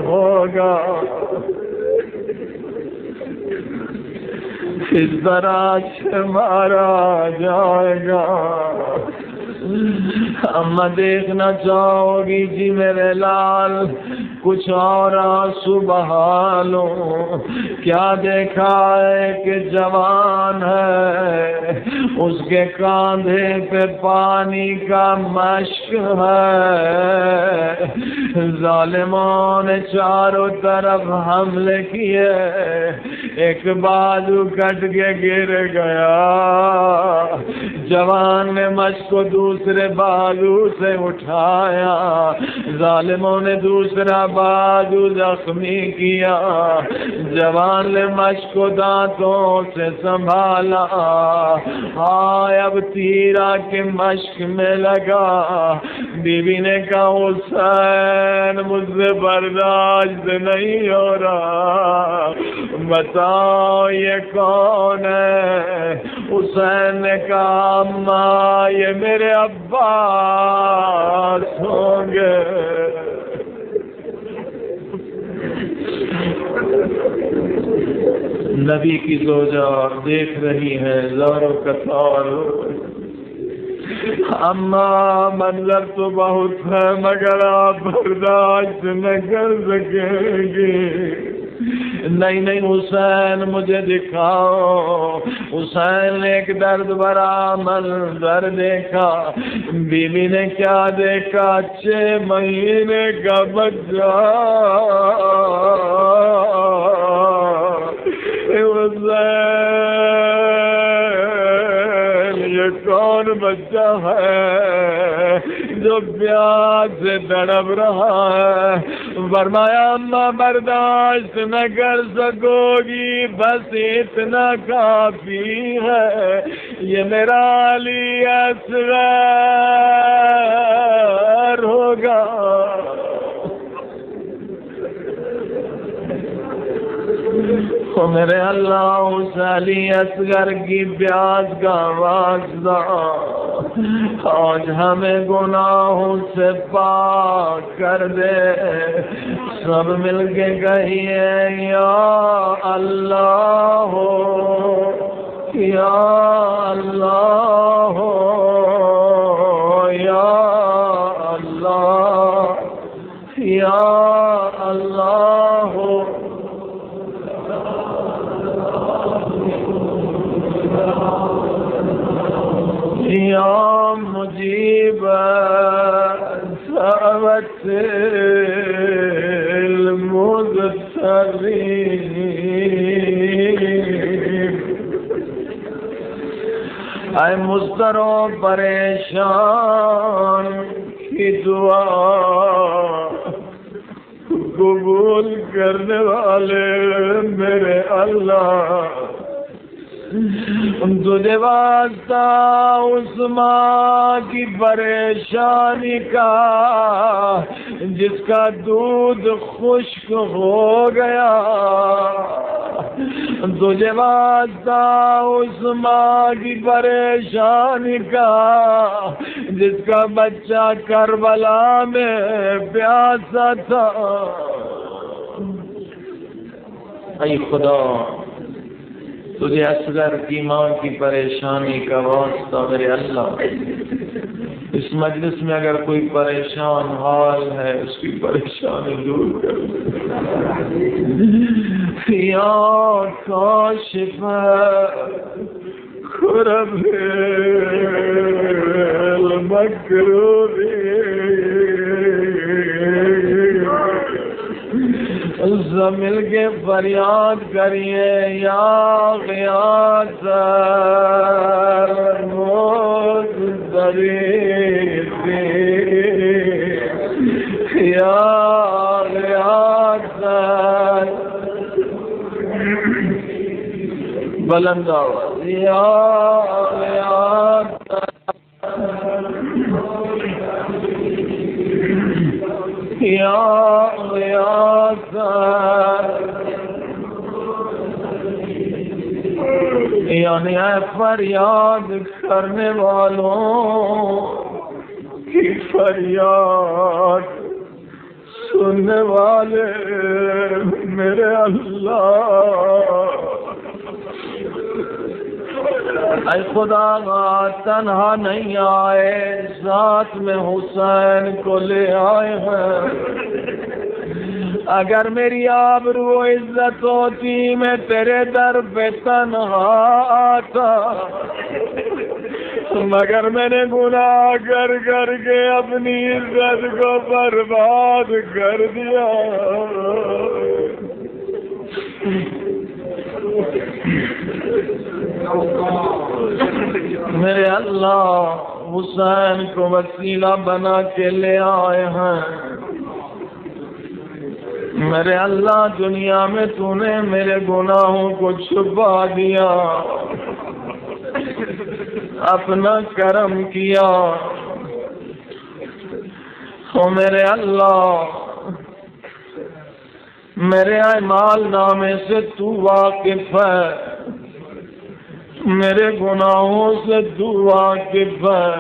ہوگا، اس طرح سے مارا جائے گا۔ اماں دیکھنا چاہو گی جی میرے لال کچھ اور آنسو بہا لو، کیا دیکھا ہے کہ جوان ہے، اس کے کاندھے پہ پانی کا مشک ہے، ظالموں نے چاروں طرف حملے کیے، ایک بازو کٹ کے گر گیا، جوان نے مشک کو دوسرے بازو سے اٹھایا، ظالموں نے دوسرا بازو زخمی کیا، جوان نے مشک کو دانتوں سے سنبھالا، ہائے اب تیرا کے مشک میں لگا، بیوی نے کہا حسین مجھ سے برداشت نہیں ہو رہا، بتاؤ یہ کون ہے؟ حسین نے کہا اماں یہ میرے عباس ہوں گے۔ نبی کی زوجہ دیکھ رہی ہے زاروں قطار، اماں منظر تو بہت ہے مگر آپ برداشت نہ کر سکیں گے۔ نہیں نہیں حسین مجھے دکھاؤ۔ حسین نے ایک درد بھرا منظر دیکھا، بیوی نے کیا دیکھا؟ 6 مہینے کا بچہ۔ یہ کون بچہ ہے جو پیاس سے تڑپ رہا ہے؟ فرمایا اماں برداشت نہ کر سکو گی، بس اتنا کافی ہے، یہ میرا علی اصغر ہوگا۔ تو میرے اللہ اس علی اصغر کی پیاس کا واسطہ آج ہمیں گناہوں سے پاک کر دے. سب مل کے کہیے یا اللہ ہو، یا اللہ ہو، یا اللہ، یا اللہ ہو. یا مجیب دعوت المضطرین، اے مضطر و پریشان کی دعا قبول کرنے والے میرے اللہ، تجھے واسطہ اس ماں کی پریشانی کا جس کا دودھ خشک ہو گیا، تجھے واسطہ اس ماں کی پریشانی کا جس کا بچہ کربلا میں پیاسا تھا. اے خدا، تجھے اصغر کی ماں کی پریشانی کا واسطہ میرے اللہ، اس مجلس میں اگر کوئی پریشان حال ہے اس کی پریشانی دور کر دے. یا کاشف کرب المکروبین، سب مل کے فریاد کریے یا غیاث المضطرین، یا غیاث. بلند آواز، یا غیاث، یا غیاث. یعنی اے فریاد کرنے والوں کی فریاد سننے والے میرے اللہ. اے خدا، تنہا نہیں آئے، ساتھ میں حسین کو لے آئے ہیں. اگر میری آبرو و عزت ہوتی میں تیرے در پہ تنہا آتا، مگر میں نے گناہ کر کر کے اپنی عزت کو برباد کر دیا. میرے اللہ، حسین کو وسیلہ بنا کے لے آئے ہیں. میرے اللہ، دنیا میں تو نے میرے گناہوں کو چھپا دیا، اپنا کرم کیا. او میرے اللہ، میرے اعمال نامے سے تو واقف ہے، میرے گناہوں سے تو واقف ہے،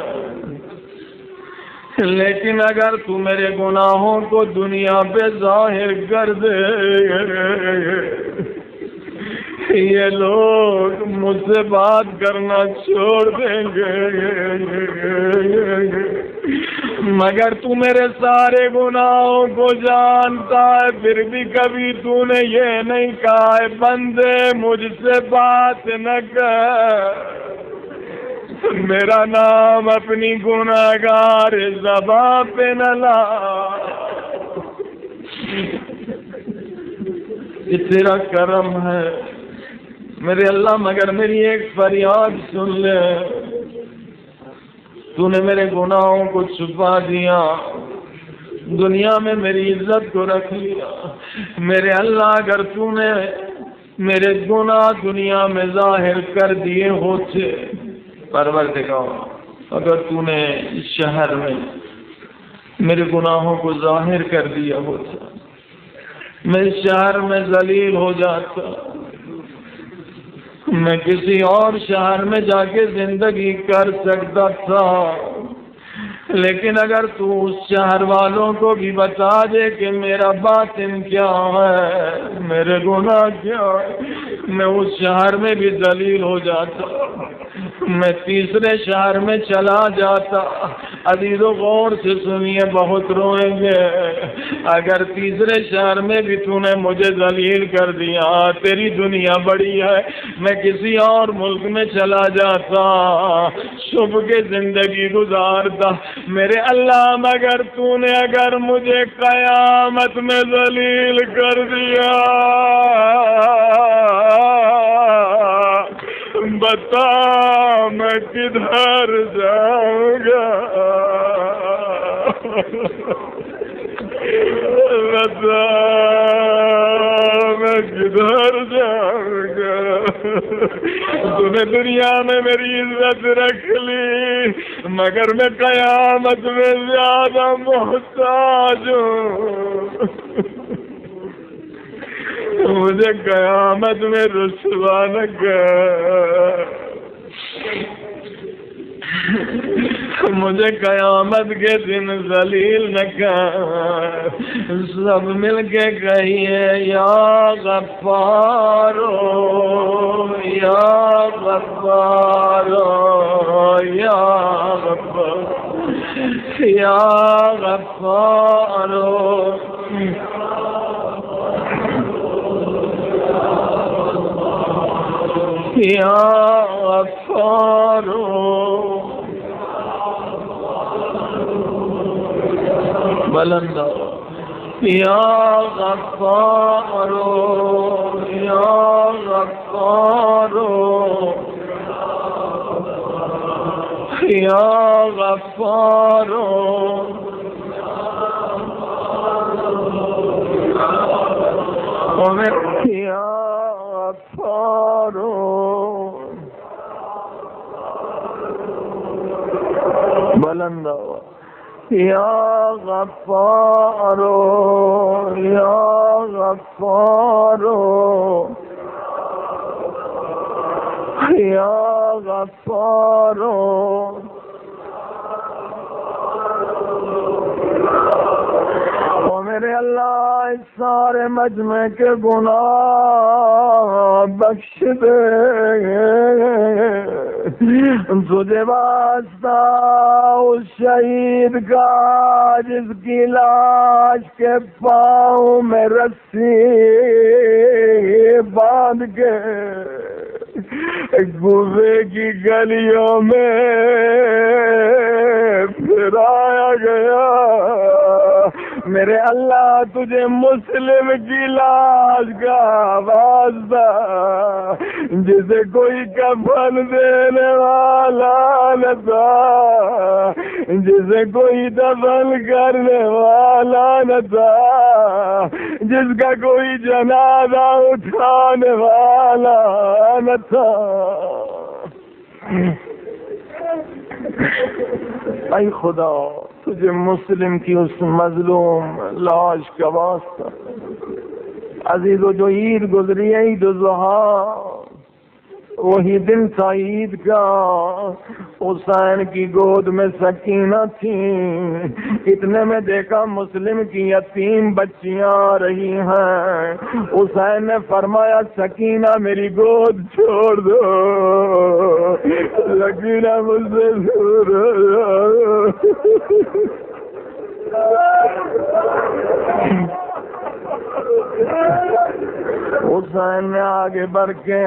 لیکن اگر تو میرے گناہوں کو دنیا پہ ظاہر کر دے، یہ لوگ مجھ سے بات کرنا چھوڑ دیں گے. مگر تو میرے سارے گناہوں کو جانتا ہے، پھر بھی کبھی تو نے یہ نہیں کہا ہے بندے مجھ سے بات نہ کر، میرا نام اپنی گناہگار زبان پہ نہ لا. یہ تیرا کرم ہے میرے اللہ، مگر میری ایک فریاد سن لے. تو نے میرے گناہوں کو چھپا دیا، دنیا میں میری عزت کو رکھ لیا. میرے اللہ، اگر تو نے میرے گناہ دنیا میں ظاہر کر دیے ہوتے، پروردگار اگر تو نے اس شہر میں میرے گناہوں کو ظاہر کر دیا ہوتا، میں اس شہر میں ذلیل ہو جاتا، میں کسی اور شہر میں جا کے زندگی کر سکتا تھا، لیکن اگر تو اس شہر والوں کو بھی بتا دے کہ میرا باطن کیا ہے، میرے گناہ کیا ہے، میں اس شہر میں بھی ذلیل ہو جاتا، میں تیسرے شہر میں چلا جاتا۔ عزیز و غور سے سنیے، بہت روئیں گے۔ اگر تیسرے شہر میں بھی تو نے مجھے ذلیل کر دیا، تیری دنیا بڑی ہے، میں کسی اور ملک میں چلا جاتا، صبح کے زندگی گزارتا، میرے اللہ مگر تو نے اگر مجھے قیامت میں ذلیل کر دیا، بتا میں کدھر جاؤں گا، بتا میں کدھر جاؤں گا۔ تو نے دنیا میں میری عزت رکھ لی، مگر میں قیامت میں زیادہ محتاج ہوں، مجھے قیامت میں رسوا نہ کر، مجھے قیامت کے دن ذلیل نہ کر۔ سب مل کے کہیے یا غفارو یا غفارو یا غفار یا غفارو یا غفارو بلند یا غفارو یا غفارو یا غفارو یا غفارو بلند یا غفارو یا غفارو یا غفارو او میرے اللہ اس سارے مجمع کے گناہ بخش دے، تجھے واسطہ اس شہید کا جس کی لاش کے پاؤں میں رسی باندھ کے کوفے کی گلیوں میں پھرایا گیا، میرے اللہ تجھے مسلم کی لاش کا واسطہ جسے کوئی کفن دینے والا نہ تھا، جسے کوئی دفن کرنے والا نہ تھا، جس کا کوئی جنازہ اٹھانے والا نہ تھا، اے خدا تجھے مسلم کی اس مظلوم لاش کا واسطہ، عزیز و جو عید گزری عید الضحیٰ، وہی دن تھا عید کا، حسین کی گود میں سکینہ تھی، اتنے میں دیکھا مسلم کی یتیم بچیاں آ رہی ہیں، حسین نے فرمایا سکینہ میری گود چھوڑ دو، سکینہ مجھ سے دور ہو حسین نے آگے بڑھ کے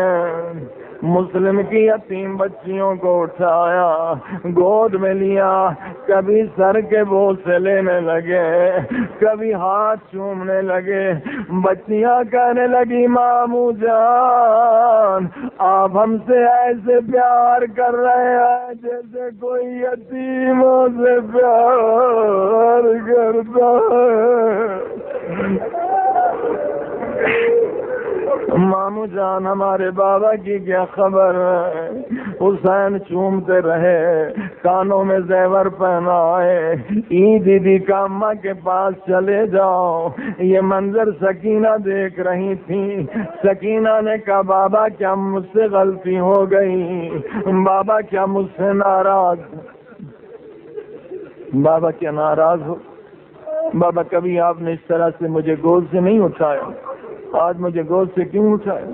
مسلم کی یتیم بچیوں کو اٹھایا، گود میں لیا، کبھی سر کے بوسے لینے لگے، کبھی ہاتھ چومنے لگے، بچیاں کہنے لگی ماموں جان آپ ہم سے ایسے پیار کر رہے ہیں جیسے کوئی یتیموں سے پیار کرتا ہے۔ ماموں ابو جان ہمارے بابا کی کیا خبر ہے؟ حسین چومتے رہے، کانوں میں زیور پہنائے، دیدی کا اماں کے پاس چلے جاؤ۔ یہ منظر سکینہ دیکھ رہی تھی۔ سکینہ نے کہا بابا کیا مجھ سے غلطی ہو گئی؟ بابا کیا مجھ سے ناراض؟ بابا کیا ناراض ہو؟ بابا کبھی آپ نے اس طرح سے مجھے گود سے نہیں اٹھایا، آج مجھے گود سے کیوں اٹھایا؟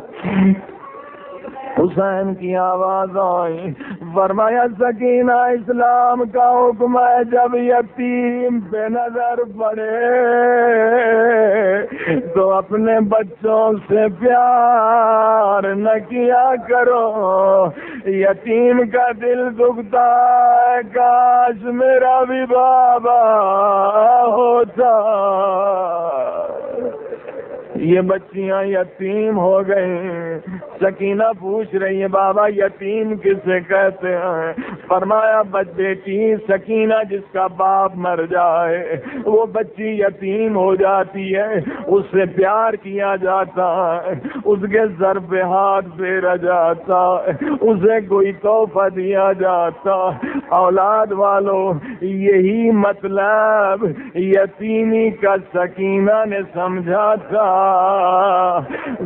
حسین کی آواز آئی، فرمایا سکینہ اسلام کا حکم ہے جب یتیم پہ نظر پڑے تو اپنے بچوں سے پیار نہ کیا کرو۔ یتیم کا دل دکھتا ہے، کاش میرا بھی بابا ہوتا۔ یہ بچیاں یتیم ہو گئیں۔ سکینہ پوچھ رہی ہے بابا یتیم کسے کہتے ہیں؟ فرمایا بیٹی سکینہ جس کا باپ مر جائے وہ بچی یتیم ہو جاتی ہے، اس سے پیار کیا جاتا ہے، اس کے سر پہ ہاتھ پھیرا جاتا ہے، اسے کوئی تحفہ دیا جاتا۔ اولاد والوں یہی مطلب یتیمی کا سکینہ نے سمجھا تھا۔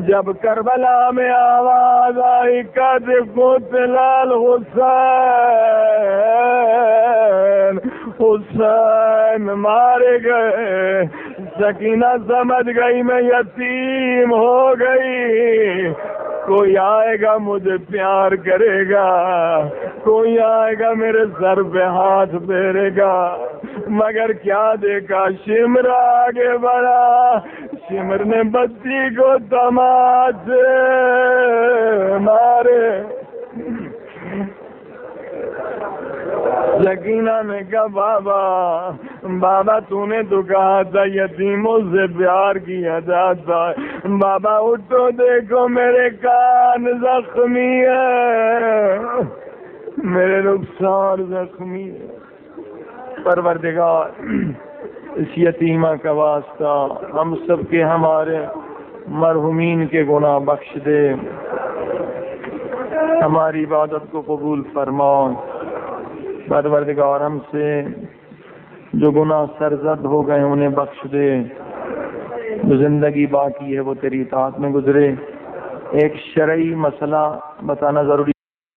جب کربلا میں آواز آئی قد قتل الحسین، حسین مارے گئے، سکینہ سمجھ گئی میں یتیم ہو گئی، کوئی آئے گا مجھے پیار کرے گا، کوئی آئے گا میرے سر پہ ہاتھ پھیرے گا۔ مگر کیا دیکھا، شمر آگے بڑھا، شمر نے بچی کو تماچے مارے۔ سکینہ نے کہا بابا تو نے تو کہا تھا یتیموں سے پیار کیا جاتا ہے۔ بابا اٹھو دیکھو میرے کان زخمی ہے، میرے رخسار زخمی ہے۔ پروردگار اس یتیمہ کا واسطہ ہم سب کے ہمارے مرحومین کے گناہ بخش دے، ہماری عبادت کو قبول فرما۔ پروردگار ہم سے جو گناہ سرزد ہو گئے انہیں بخش دے، جو زندگی باقی ہے وہ تیری اطاعت میں گزرے۔ ایک شرعی مسئلہ بتانا ضروری